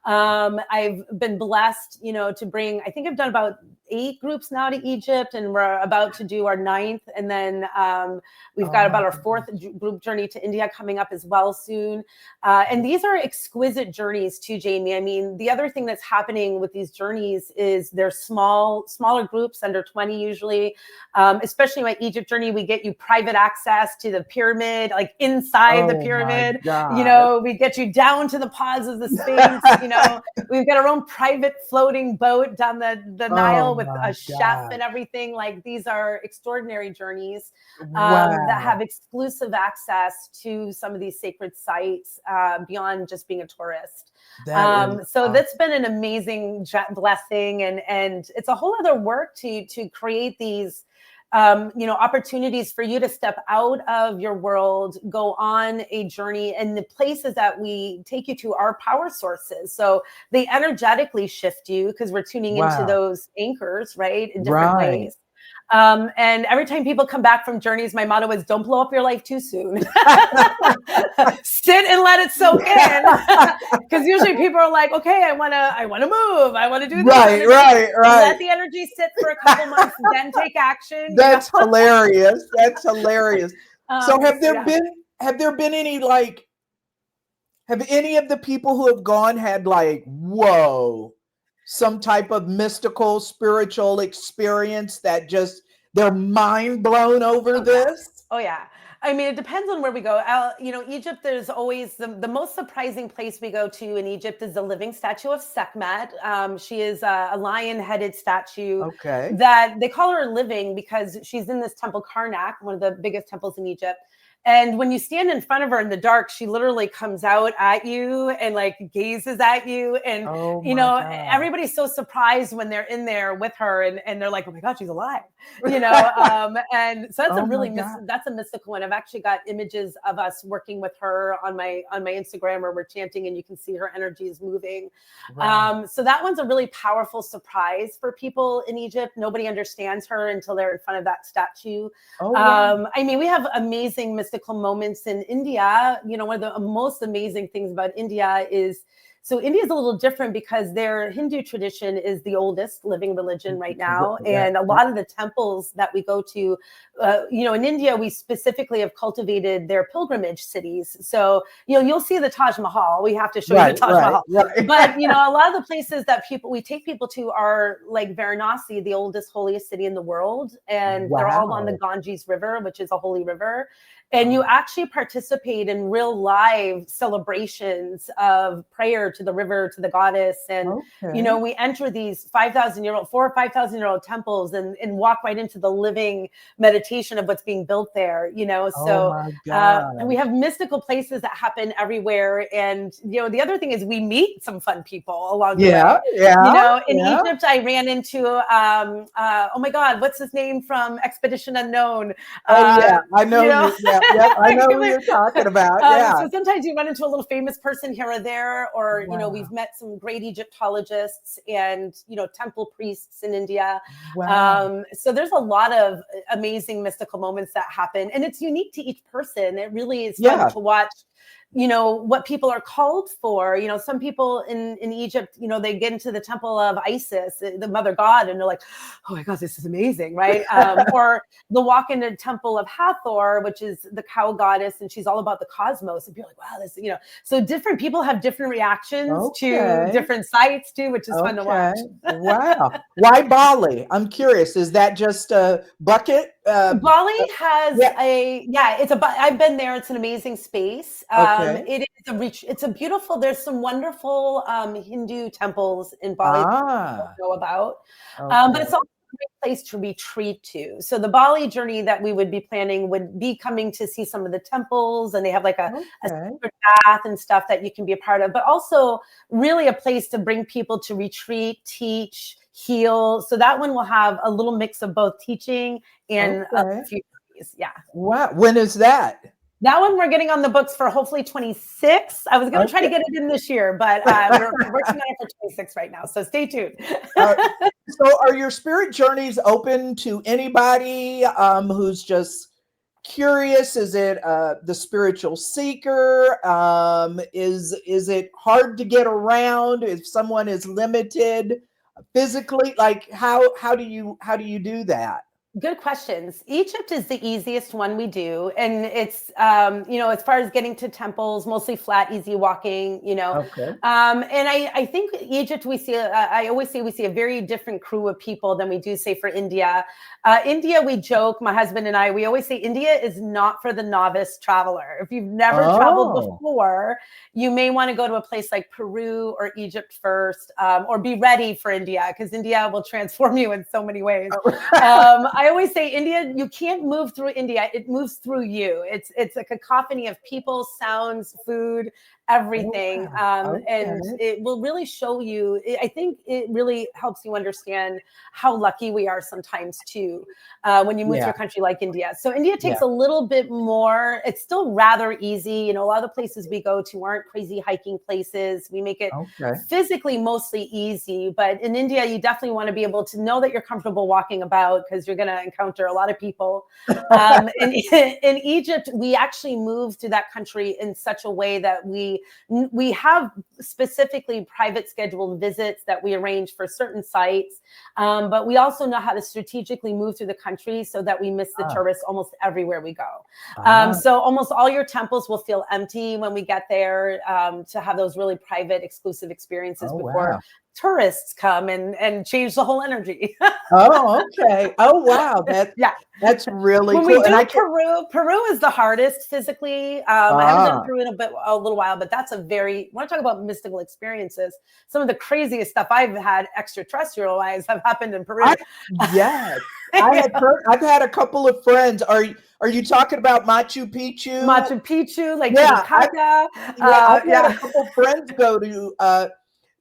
I've been blessed, to bring, I think I've done about 8 groups now to Egypt, and we're about to do our 9th. And then we've got about our 4th group journey to India coming up as well soon. And these are exquisite journeys too, Jamie. I mean, the other thing that's happening with these journeys is they're smaller groups, under 20 usually. Especially my Egypt journey, we get you private access to the pyramid, like inside the pyramid. We get you down to the paws of the Sphinx. We've got our own private floating boat down the Nile with a chef and everything. Like, these are extraordinary journeys that have exclusive access to some of these sacred sites beyond just being a tourist. So that's been an amazing blessing, and it's a whole other work to create these opportunities for you to step out of your world, go on a journey, and the places that we take you to are power sources. So they energetically shift you, because we're tuning into those anchors, right, in different ways. And every time people come back from journeys, my motto is, don't blow up your life too soon. Sit and let it soak in. Because usually people are like, okay, I want to move. I want to do this. Right. Let the energy sit for a couple months, then take action. That's hilarious. That's hilarious. So have there been any, like, have any of the people who have gone had, like, whoa, some type of mystical, spiritual experience that just their mind blown over this? Oh yeah. I mean, it depends on where we go. Egypt, there's always the most surprising place we go to in Egypt is the living statue of Sekhmet. She is a lion-headed statue that they call her living because she's in this temple Karnak, one of the biggest temples in Egypt. And when you stand in front of her in the dark, she literally comes out at you and like gazes at you. And, everybody's so surprised when they're in there with her and they're like, oh my God, she's alive, and so that's that's a mystical one. I've actually got images of us working with her on my Instagram where we're chanting and you can see her energy is moving. So that one's a really powerful surprise for people in Egypt. Nobody understands her until they're in front of that statue. I mean, we have amazing mystical moments in India. One of the most amazing things about India is, so India is a little different because their Hindu tradition is the oldest living religion right now. And a lot of the temples that we go to, in India, we specifically have cultivated their pilgrimage cities. So, you'll see the Taj Mahal. We have to show you the Taj Mahal. But, a lot of the places that we take people to are like Varanasi, the oldest, holiest city in the world. And they're all on the Ganges River, which is a holy river. And you actually participate in real live celebrations of prayer to the river, to the goddess. And, we enter these 4,000-year-old, 4 or 5,000-year-old temples and walk right into the living meditation of what's being built there, and we have mystical places that happen everywhere. And, the other thing is we meet some fun people along the way. In Egypt, I ran into, oh my God, what's his name from Expedition Unknown? I know I know who you're talking about. So sometimes you run into a little famous person here or there, or, we've met some great Egyptologists and, temple priests in India. So there's a lot of amazing mystical moments that happen, and it's unique to each person. It really is fun to watch what people are called for. Some people in Egypt, they get into the temple of Isis, the mother god, and they're like, oh my God, this is amazing, right? Or they'll walk into the temple of Hathor, which is the cow goddess, and she's all about the cosmos. And be like, wow, this, so different people have different reactions to different sites too, which is fun to watch. Wow. Why Bali? I'm curious. Is that just a bucket? Bali has I've been there. It's an amazing space. It's a beautiful, there's some wonderful Hindu temples in Bali that I don't know about. But it's also a great place to retreat to. So the Bali journey that we would be planning would be coming to see some of the temples, and they have like a secret path and stuff that you can be a part of, but also really a place to bring people to retreat, teach, heal. So that one will have a little mix of both teaching and a few things. Yeah. Wow. When is that? That one we're getting on the books for hopefully 26. I was going to try to get it in this year, but we're working on it for 26 right now. So stay tuned. So are your spirit journeys open to anybody who's just curious? Is it the spiritual seeker? Is it hard to get around if someone is limited physically? Like how do you do that? Good questions. Egypt is the easiest one we do. And it's, as far as getting to temples, mostly flat, easy walking, And I think Egypt, I always say we see a very different crew of people than we do, say, for India. India, we joke, my husband and I, we always say India is not for the novice traveler. If you've never traveled before, you may want to go to a place like Peru or Egypt first, or be ready for India, because India will transform you in so many ways. I always say India, you can't move through India. It moves through you. It's a cacophony of people, sounds, food, everything. And it will really show you, I think it really helps you understand how lucky we are sometimes too, when you move to a country like India. So India takes a little bit more. It's still rather easy. A lot of the places we go to aren't crazy hiking places. We make it physically mostly easy, but in India, you definitely want to be able to know that you're comfortable walking about, because you're going to encounter a lot of people. In Egypt, we actually moved to that country in such a way that we have specifically private scheduled visits that we arrange for certain sites, but we also know how to strategically move through the country so that we miss the tourists almost everywhere we go. So almost all your temples will feel empty when we get there, to have those really private, exclusive experiences before tourists come and change the whole energy. Okay. Oh, wow. That's really when cool. We do Peru is the hardest physically. I haven't done Peru in a little while, but that's when I talk about mystical experiences, some of the craziest stuff I've had extraterrestrial wise have happened in Peru. I've had a couple of friends. Are you talking about Machu Picchu? Machu Picchu, like Titicaca. I've had a couple of friends go to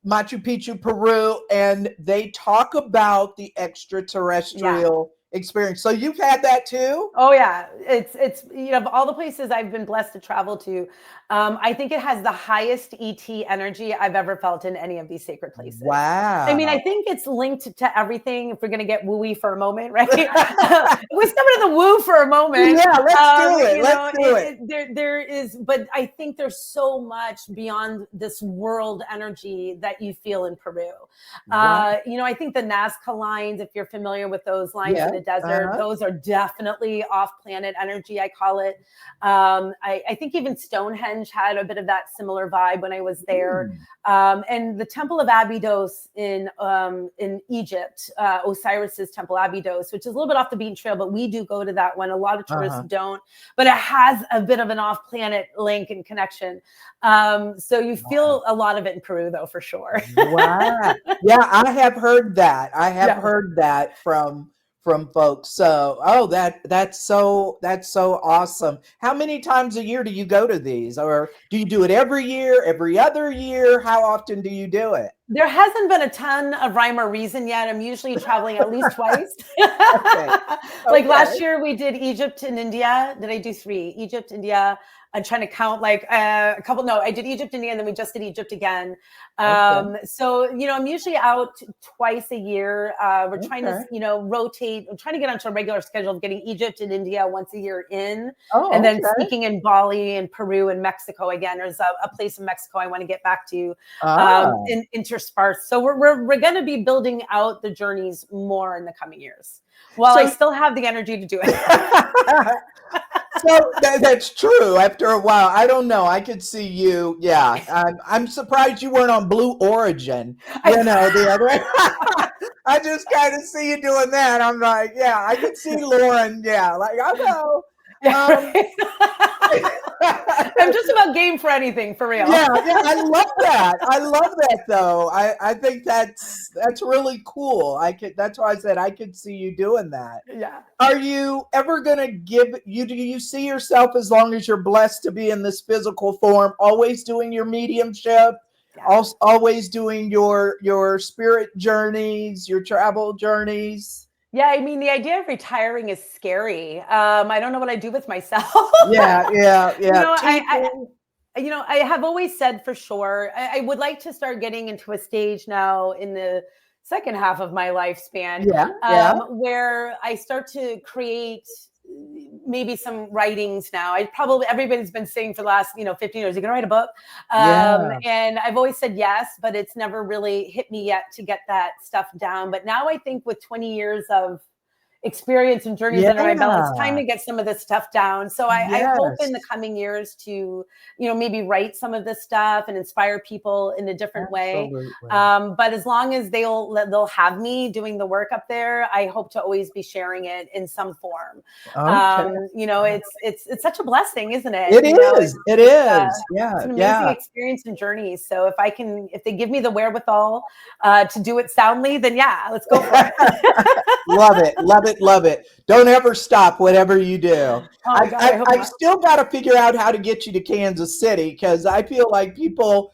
Machu Picchu, Peru, and they talk about the extraterrestrial experience. So you've had that too? Oh yeah, it's of all the places I've been blessed to travel to, I think it has the highest ET energy I've ever felt in any of these sacred places. Wow. I mean, I think it's linked to everything. If we're going to get wooey for a moment, right? We step into the woo for a moment. Yeah, let's do it. There is, but I think there's so much beyond this world energy that you feel in Peru. Wow. I think the Nazca lines, if you're familiar with those lines in the desert, those are definitely off-planet energy, I call it. I think even Stonehenge had a bit of that similar vibe when I was there. And the Temple of Abydos in Egypt, Osiris's Temple Abydos, which is a little bit off the beaten trail, but we do go to that one. A lot of tourists don't, but it has a bit of an off-planet link and connection. So you feel a lot of it in Peru, though, for sure. Wow. Yeah, I have heard that. I have heard that from folks. So, that's so awesome. How many times a year do you go to these, or do you do it every year, every other year? How often do you do it? There hasn't been a ton of rhyme or reason yet. I'm usually traveling at least twice. Okay. Like Okay. last year, we did Egypt and India. Did I do 3? Egypt, India. I'm trying to count like a couple. No, I did Egypt, India, and then we just did Egypt again. Okay. So, I'm usually out twice a year. We're trying to, Okay. rotate. I'm trying to get onto a regular schedule of getting Egypt and India once a year in, and Oh, then okay. sneaking in Bali and Peru and Mexico again. There's a place in Mexico I want to get back to, Ah. interspersed. So we're going to be building out the journeys more in the coming years, while I So still have the energy to do it. so that's true. After a while, I don't know. I could see you. Yeah, I'm surprised you weren't on Blue Origin. The other. I just kind of see you doing that. I'm like, yeah, I could see Lauren. Yeah, like I'll go. Yeah, Um, I'm just about game for anything, for real. yeah, I love that. I love that though. I think that's really cool. That's why I said I could see you doing that. Yeah. Are you ever going to do you see yourself, as long as you're blessed to be in this physical form, always doing your mediumship, Yeah. always doing your spirit journeys, your travel journeys? Yeah, I mean, the idea of retiring is scary. I don't know what I do with myself. Yeah, yeah, You yeah. know, I, Teaching. I have always said for sure, I would like to start getting into a stage now in the second half of my lifespan, Yeah, yeah, where I start to create maybe some writings now. Everybody's been saying for the last, 15 years, you're going to write a book. yeah. And I've always said yes, but it's never really hit me yet to get that stuff down. But now I think with 20 years of experience and journeys under my belt, it's time Yeah. to get some of this stuff down. So I hope in the Yes. coming years to, maybe write some of this stuff and inspire people in a different way. Absolutely. But as long as they'll have me doing the work up there, I hope to always be sharing it in some form. Okay. It's such a blessing, isn't it? It is. It is. It's Yeah, an amazing yeah. experience and journey. So if they give me the wherewithal to do it soundly, then yeah, let's go for it. Love it, love it, love it. Don't ever stop, whatever you do. Oh my God, I hope I've not. still got to figure out how to get you to Kansas City, because I feel like people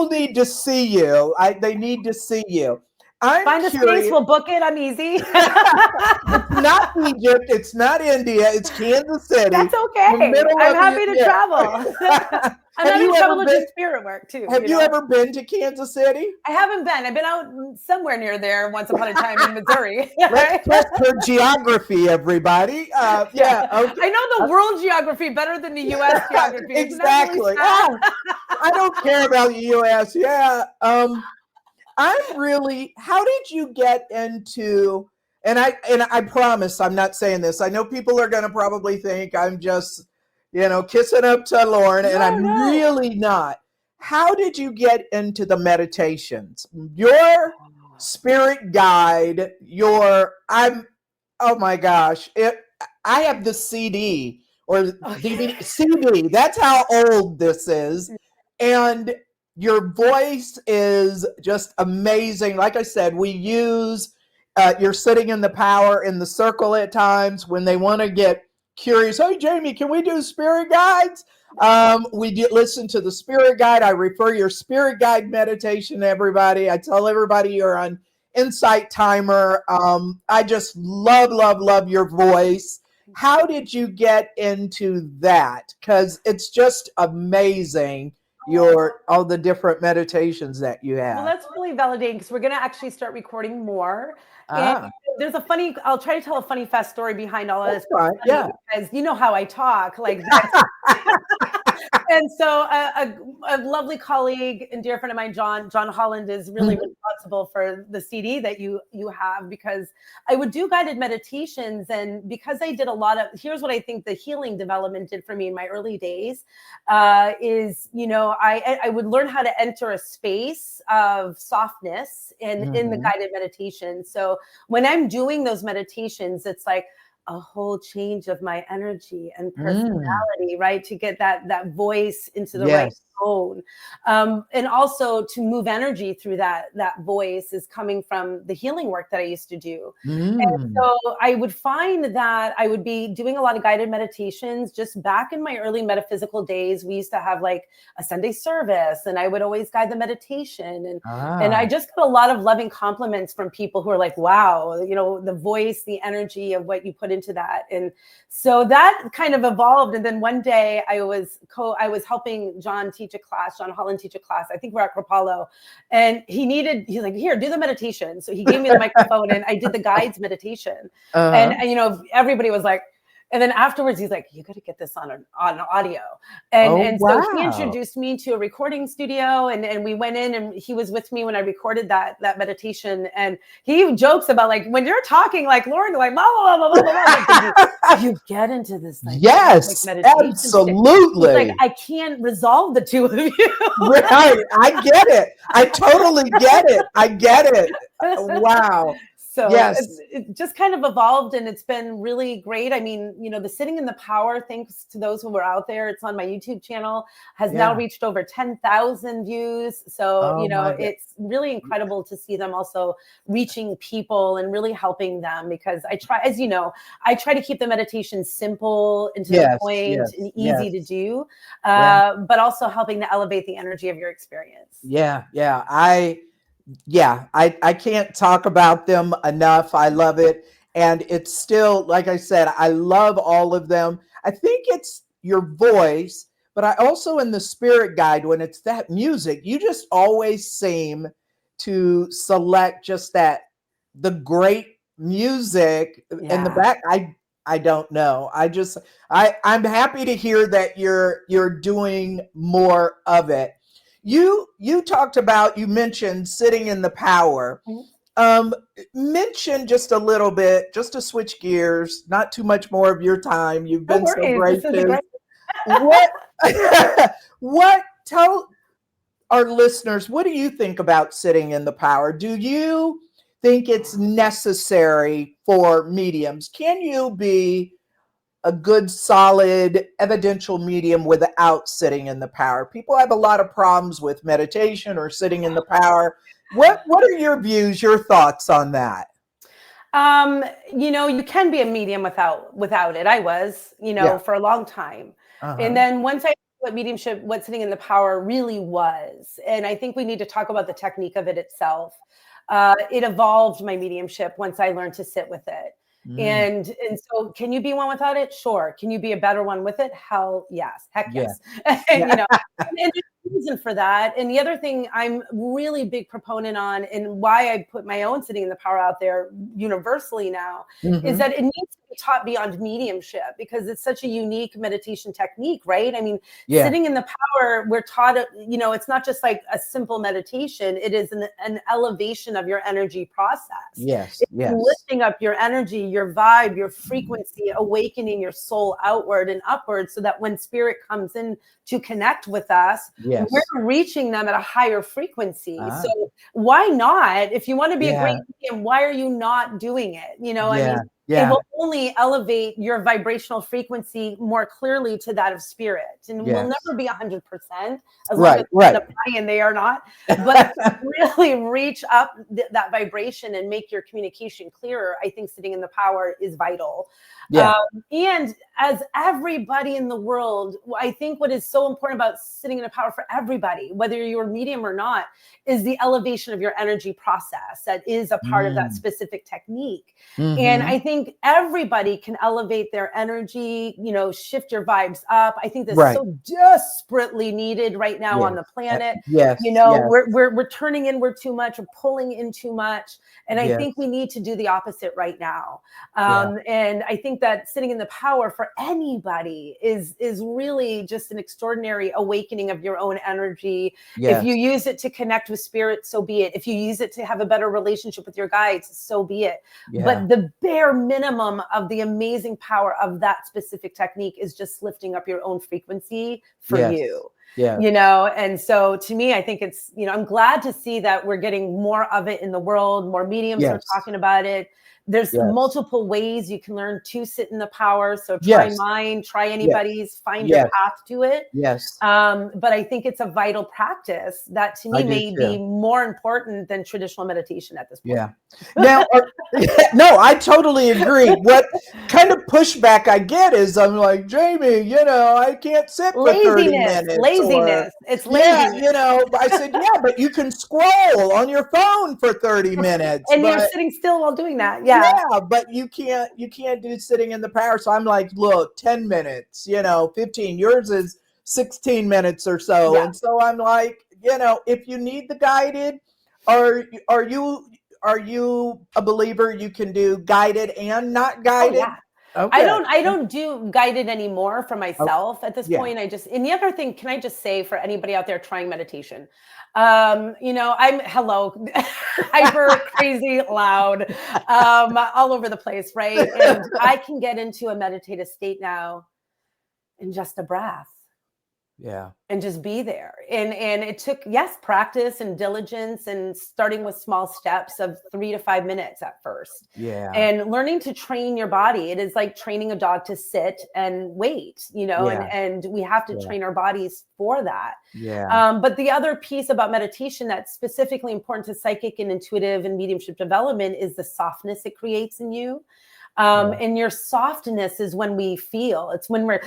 need to see you. They need to see you. I'm Find a space, curious. we'll book it. I'm easy. It's not Egypt. It's not India. It's Kansas City. That's The okay. middle I'm of happy to yeah. travel. I'm Have not you in trouble ever to do been? spirit work too. Have you ever been to Kansas City? I haven't been. I've been out somewhere near there once upon a time in Missouri. Let's test her geography, everybody. Yeah. Okay. I know the world geography better than the U.S. geography. Isn't that really Exactly. sad? Oh, I don't care about the U.S. Yeah. How did you get into? And I promise I'm not saying this. I know people are going to probably think I'm just, kissing up to Lauren, and I'm No. really not. How did you get into the meditations? Your spirit guide. Oh my gosh! I have the CD or DVD. CD. That's how old this is, and your voice is just amazing. Like I said, we use. You're sitting in the power in the circle at times when they want to get curious. Hey, Jamie, can we do spirit guides? We listen to the spirit guide. I refer your spirit guide meditation to everybody. I tell everybody you're on Insight Timer. I just love, love, love your voice. How did you get into that? Because it's just amazing. All the different meditations that you have. Well, that's really validating, because we're going to actually start recording more. And there's I'll try to tell a funny fast story behind all of this. Right. Yeah. Because you know how I talk like that. And so a lovely colleague and dear friend of mine, John Holland, is really responsible for the CD that you have, because I would do guided meditations. And because I did here's what I think the healing development did for me in my early days, is, I would learn how to enter a space of softness in the guided meditation. So when I'm doing those meditations, it's like, a whole change of my energy and Mm. personality, right? To get that voice into the right Yes. tone. And also to move energy through that voice is coming from the healing work that I used to do. And Mm. so I would find that I would be doing a lot of guided meditations. Just back in my early metaphysical days, we used to have like a Sunday service, and I would always guide the meditation. And I Ah. just got a lot of loving compliments from people who are like, wow, you know, the voice, the energy of what you put into that. And so that kind of evolved. And then one day I was helping John Holland teach a class. I think we're at Cropalo, and he's like, here, do the meditation. So he gave me the microphone and I did the guides meditation. And, Uh-huh. you know, everybody was like, and then afterwards he's like, you got to get this on audio. And Oh, and so he wow. introduced me to a recording studio, and we went in, and he was with me when I recorded that meditation. And he jokes about like, when you're talking like Lauren, like blah blah blah blah blah blah, like, you get into this like Yes, meditation state. He's like, absolutely. I can't resolve the two of you. Right. I get it. I totally get it. I get it. Wow. So Yes. it just kind of evolved, and it's been really great. I mean, you know, the Sitting in the Power, thanks to those who were out there, it's on my YouTube channel, has now Yeah. reached over 10,000 views. So, Oh you know, my God. it's really incredible to see them also reaching people and really helping them, because I try, as you know, I try to keep the meditation simple and to the Yes. point Yes. and easy to Yes. do, Yeah. but also helping to elevate the energy of your experience. Yeah. Yeah. I can't talk about them enough. I love it. And it's still, like I said, I love all of them. I think it's your voice, but I also, in the spirit guide, when it's that music, you just always seem to select just the great music in the Yeah. back. I don't know. I'm happy to hear that you're doing more of it. You mentioned sitting in the power. Mhm. Um, Mention just a little bit, just to switch gears, not too much more of your time. You've No been so worries. This is a gracious. great. What what tell our listeners, what do you think about sitting in the power? Do you think it's necessary for mediums? Can you be a good, solid, evidential medium without sitting in the power? People have a lot of problems with meditation or sitting in the power. What are your views, your thoughts on that? Um, you know, you can be a medium without it. I was, you know, Yeah. for a long time. And Uh-huh. then once I what mediumship, what sitting in the power really was, and I think we need to talk about the technique of it itself. It evolved my mediumship once I learned to sit with it. Mm. And so can you be one without it? Sure. Can you be a better one with it? Hell yes. Heck Yeah. yes. You Yeah. know, and there's a reason for that. And the other thing I'm really big proponent on, and why I put my own sitting in the power out there universally now, is Mm-hmm. that it needs to be taught beyond mediumship, because it's such a unique meditation technique, right? I mean, Yeah. sitting in the power, we're taught, you know, it's not just like a simple meditation. It is an elevation of your energy process. Yes. It's Yes. lifting up your energy, your vibe, your frequency, awakening your soul outward and upward, so that when spirit comes in to connect with us, we're Yes. reaching them at a higher frequency. Ah. So why not? If you want to be a great Yeah. medium, why are you not doing it? You know, I mean, Yeah. it Yeah. will only elevate your vibrational frequency more clearly to that of spirit, and will Yes. never be 100% as long as Right. we're in the Right. body and they are not. But to really reach up that vibration and make your communication clearer, I think sitting in the power is vital. Yeah. And as everybody in the world, I think what is so important about sitting in a power for everybody, whether you're medium or not, is the elevation of your energy process. That is a part of that Mm. specific technique. And Mm-hmm. I think everybody can elevate their energy, you know, shift your vibes up. I think that's Right. so desperately needed right now on Yes. the planet. You Yes. know, Yes. we're turning inward too much, we're pulling in too much. And I think we Yes. need to do the opposite right now. Yeah. And I think that sitting in the power for anybody is really just an extraordinary awakening of your own energy. If you Yes. use it to connect with spirit, so be it. If you use it to have a better relationship with your guides, so be it. Yeah. But the bare minimum of the amazing power of that specific technique is just lifting up your own frequency for Yes. you. Yeah. And so to me, I think it's, I'm glad to see that we're getting more of it in the world. More mediums are Yes. talking about it. There's Yes. multiple ways you can learn to sit in the power. So try Yes. mine, try Yes. anybody's, find your Yes. path to it. Yes. But I think it's a vital practice that to me I do may too. be more important than traditional meditation at this point. Yeah. Now, no, I totally agree. What kind of pushback I get is I'm like, Jamie, I can't sit for 30 minutes. Laziness. It's laziness. Yeah, I said, yeah, but you can scroll on your phone for 30 minutes. And but, you're sitting still while doing that. Yeah. Yeah, but you can't do sitting in the power. So I'm like, look, 10 minutes, 15. Yours is 16 minutes or so. Yeah. And so I'm like, if you need the guided, are you a believer you can do guided and not guided? Oh, yeah. Okay. I don't do guided anymore for myself at this point. And the other thing, can I just say for anybody out there trying meditation, I'm hyper crazy loud, all over the place. Right. And I can get into a meditative state now in just a breath. Yeah. And just be there. And it took, practice and diligence and starting with small steps of 3 to 5 minutes at first. Yeah. And learning to train your body. It is like training a dog to sit and wait, and we have to train our bodies for that. Yeah. But the other piece about meditation that's specifically important to psychic and intuitive and mediumship development is the softness it creates in you. And your softness is when we feel. It's when we're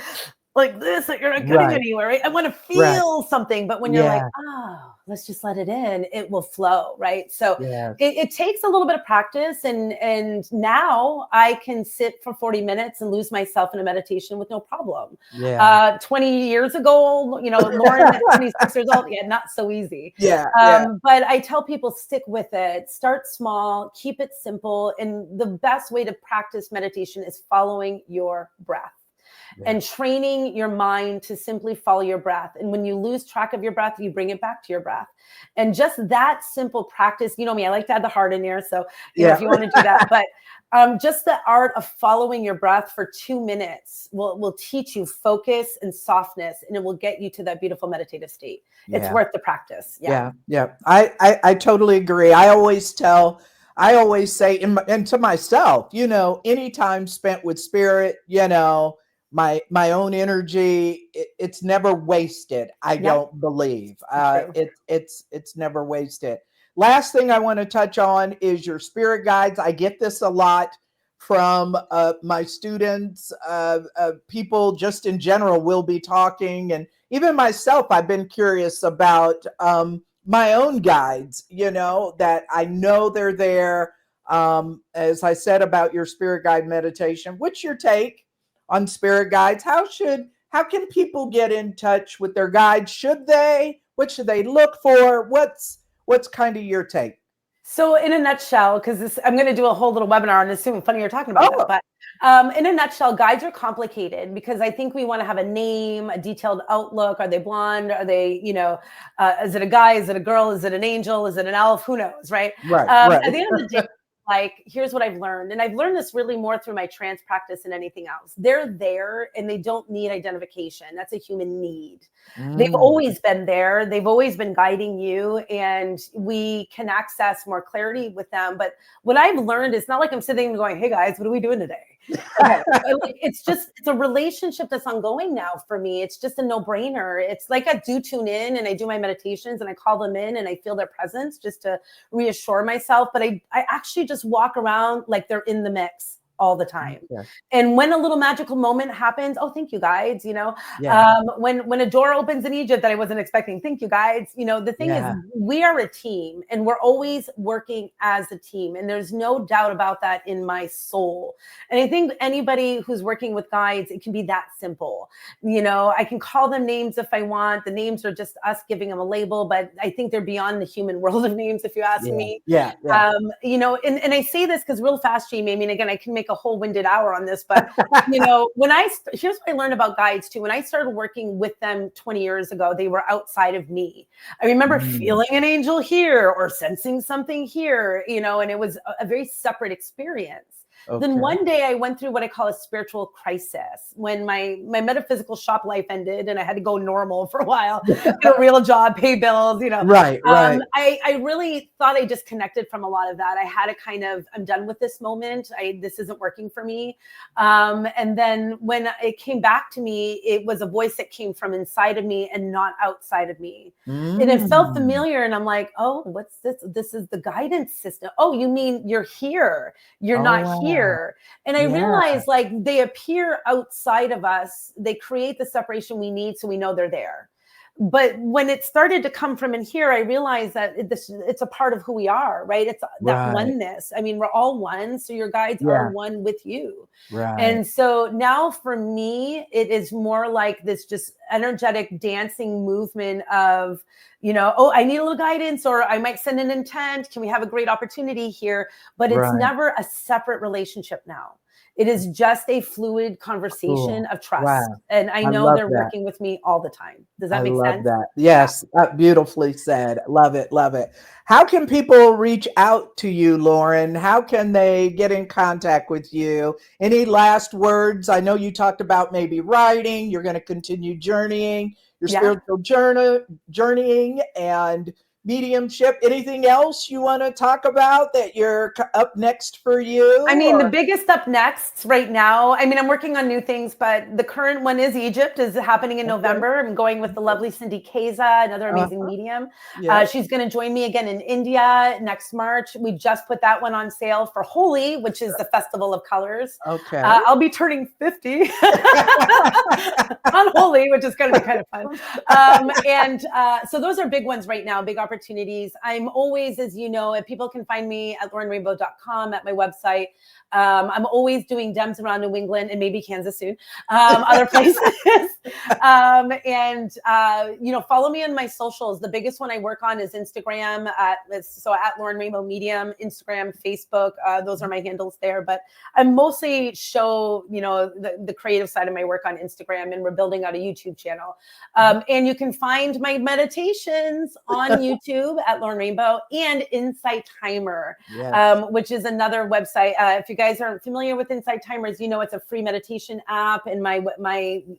like this, that you're not getting anywhere, right? I want to feel something, but when you're like, oh, let's just let it in, it will flow, right? So it takes a little bit of practice, and now I can sit for 40 minutes and lose myself in a meditation with no problem. 20 years ago, Lauren at 26 years old, not so easy. But I tell people, stick with it, start small, keep it simple, and the best way to practice meditation is following your breath. And training your mind to simply follow your breath. And when you lose track of your breath, you bring it back to your breath. And just that simple practice, you know me, I like to add the heart in there. So if you want to do that, but just the art of following your breath for 2 minutes will teach you focus and softness, and it will get you to that beautiful meditative state. It's worth the practice. Yeah. I totally agree. I always say, and to myself, any time spent with spirit, my own energy, it's never wasted. I don't believe it's never wasted. Last thing I want to touch on is your spirit guides. I get this a lot from my students. People just in general will be talking, and even myself, I've been curious about my own guides, that I know they're there. As I said about your spirit guide meditation, what's your take on spirit guides? How can people get in touch with their guides? What should they look for? What's kind of your take? So in a nutshell, because I'm going to do a whole little webinar on this soon. Funny you're talking about that, but in a nutshell, guides are complicated because I think we want to have a name, a detailed outlook. Are they blonde? Are they, is it a guy? Is it a girl? Is it an angel? Is it an elf? Who knows, right? At the end of the day, here's what I've learned. And I've learned this really more through my trance practice than anything else. They're there and they don't need identification. That's a human need. They've always been there. They've always been guiding you, and we can access more clarity with them. But what I've learned is not like I'm sitting and going, hey guys, what are we doing today? Okay. It's a relationship that's ongoing now for me. It's just a no-brainer. It's like I do tune in and I do my meditations and I call them in and I feel their presence just to reassure myself. But I actually just walk around like they're in the mix all the time. And when a little magical moment happens, oh, thank you, guides. When a door opens in Egypt that I wasn't expecting, thank you, guides. The thing is, we are a team and we're always working as a team. And there's no doubt about that in my soul. And I think anybody who's working with guides, it can be that simple. I can call them names if I want. The names are just us giving them a label, but I think they're beyond the human world of names, if you ask me. And I say this because real fast, Jamie, I mean, again, I can make a whole winded hour on this, but here's what I learned about guides too. When I started working with them 20 years ago, they were outside of me. I remember feeling an angel here or sensing something here, and it was a very separate experience. Then Okay. one day I went through what I call a spiritual crisis when my metaphysical shop life ended and I had to go normal for a while, get a real job, pay bills, Right, right. I really thought I disconnected from a lot of that. I had to kind of, I'm done with this moment. This isn't working for me. And then when it came back to me, it was a voice that came from inside of me and not outside of me. And it felt Mm. familiar. And I'm like, oh, what's this? This is the guidance system. Oh, you mean you're here? You're Oh, not wow. here. And I Yeah. realized like they appear outside of us. They create the separation we need so we know they're there. But when it started to come from in here, I realized that it's a part of who we are, right? It's that Right. oneness. I mean, we're all one. So your guides are Yeah. one with you. Right. And so now for me, it is more like this just energetic dancing movement of, oh, I need a little guidance, or I might send an intent. Can we have a great opportunity here? But it's Right. never a separate relationship now. It is just a fluid conversation Cool. of trust. Wow. And I I know love they're that. working with me all the time. Does that I make love sense? that. Yes, beautifully said. Love it. Love it. How can people reach out to you, Lauren? How can they get in contact with you? Any last words? I know you talked about maybe writing. You're going to continue journeying, your Yeah. spiritual journeying and mediumship. Anything else you want to talk about that you're up next for you? I mean, the or- biggest up next right now, I mean, I'm working on new things, but the current one is Egypt, is happening in Okay. November. I'm going with the lovely Cindy Keza, another amazing Uh-huh. medium. Yeah. She's going to join me again in India next March. We just put that one on sale for Holi, which is the Festival of Colors. Okay. I'll be turning 50 on Holi, which is going to be kind of fun. So those are big ones right now, big opportunities. I'm always, as you know, if people can find me at laurenrainbow.com, at my website. I'm always doing DEMS around New England and maybe Kansas soon, other places. Follow me on my socials. The biggest one I work on is Instagram at Lauren Rainbow Medium, Instagram, Facebook. Those are my handles there. But I mostly show, the creative side of my work on Instagram, and we're building out a YouTube channel. And you can find my meditations on YouTube at Lauren Rainbow and Insight Timer, Yes. which is another website. If you guys aren't familiar with Insight Timers, it's a free meditation app, and my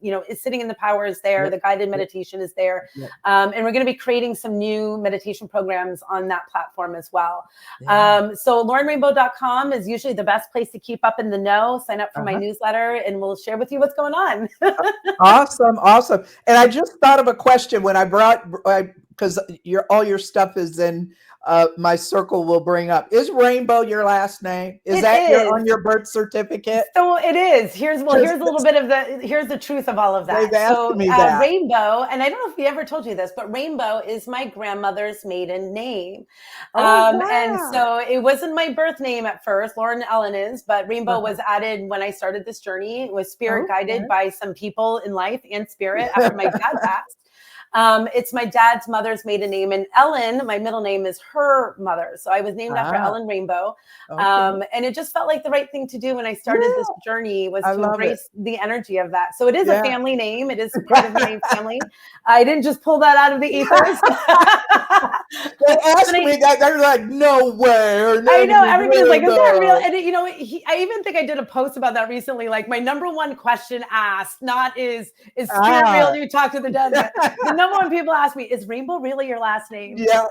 it's Sitting in the Power is there. Yep. The guided meditation is there. Yep. And we're going to be creating some new meditation programs on that platform as well. Yeah. So laurenrainbow.com is usually the best place to keep up in the know. Sign up for my newsletter and we'll share with you what's going on. Awesome. Awesome. And I just thought of a question when because all your stuff is in my circle will bring up. Is Rainbow your last name? Is that on your birth certificate? So it is. Here's a little bit of here's the truth of all of that. They've asked me that. Rainbow, and I don't know if we ever told you this, but Rainbow is my grandmother's maiden name. Oh, wow. And so it wasn't my birth name at first. Lauren Ellen is, but Rainbow was added when I started this journey. It was spirit guided by some people in life and spirit after my dad passed. It's my dad's mother's maiden name, and Ellen, my middle name, is her mother. So I was named after Ellen Rainbow. And it just felt like the right thing to do when I started this journey, was to embrace the energy of that. So it is a family name. It is part of the name family. I didn't just pull that out of the ethers. They asked me that. They're like, no way. I know. Everybody's like, is that real? And I even think I did a post about that recently. Like, my number one question asked, not is spirit real? Do you talk to the dead? The number one people ask me, is Rainbow really your last name? Yeah.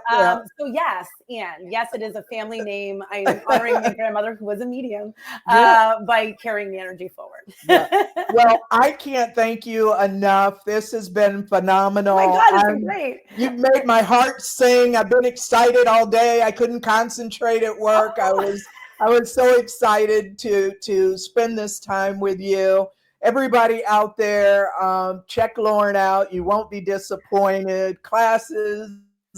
So yes, it is a family name. I'm honoring my grandmother, who was a medium, by carrying the energy forward. Well, I can't thank you enough. This has been phenomenal. Oh my God, it's been great. You've made my heart sing. I've been excited all day. I couldn't concentrate at work. I was so excited to spend this time with you. Everybody out there, check Lauren out. You won't be disappointed. Classes,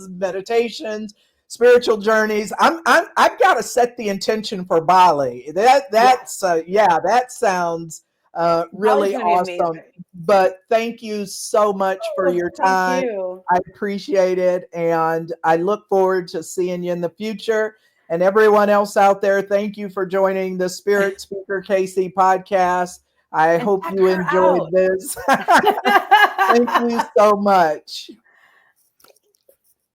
meditations, spiritual journeys. I've got to set the intention for Bali. That sounds really awesome. But thank you so much for your time. Thank you. I appreciate it, and I look forward to seeing you in the future. And everyone else out there, thank you for joining the Spirit Speaker KC podcast. I hope you enjoyed this. Thank you so much.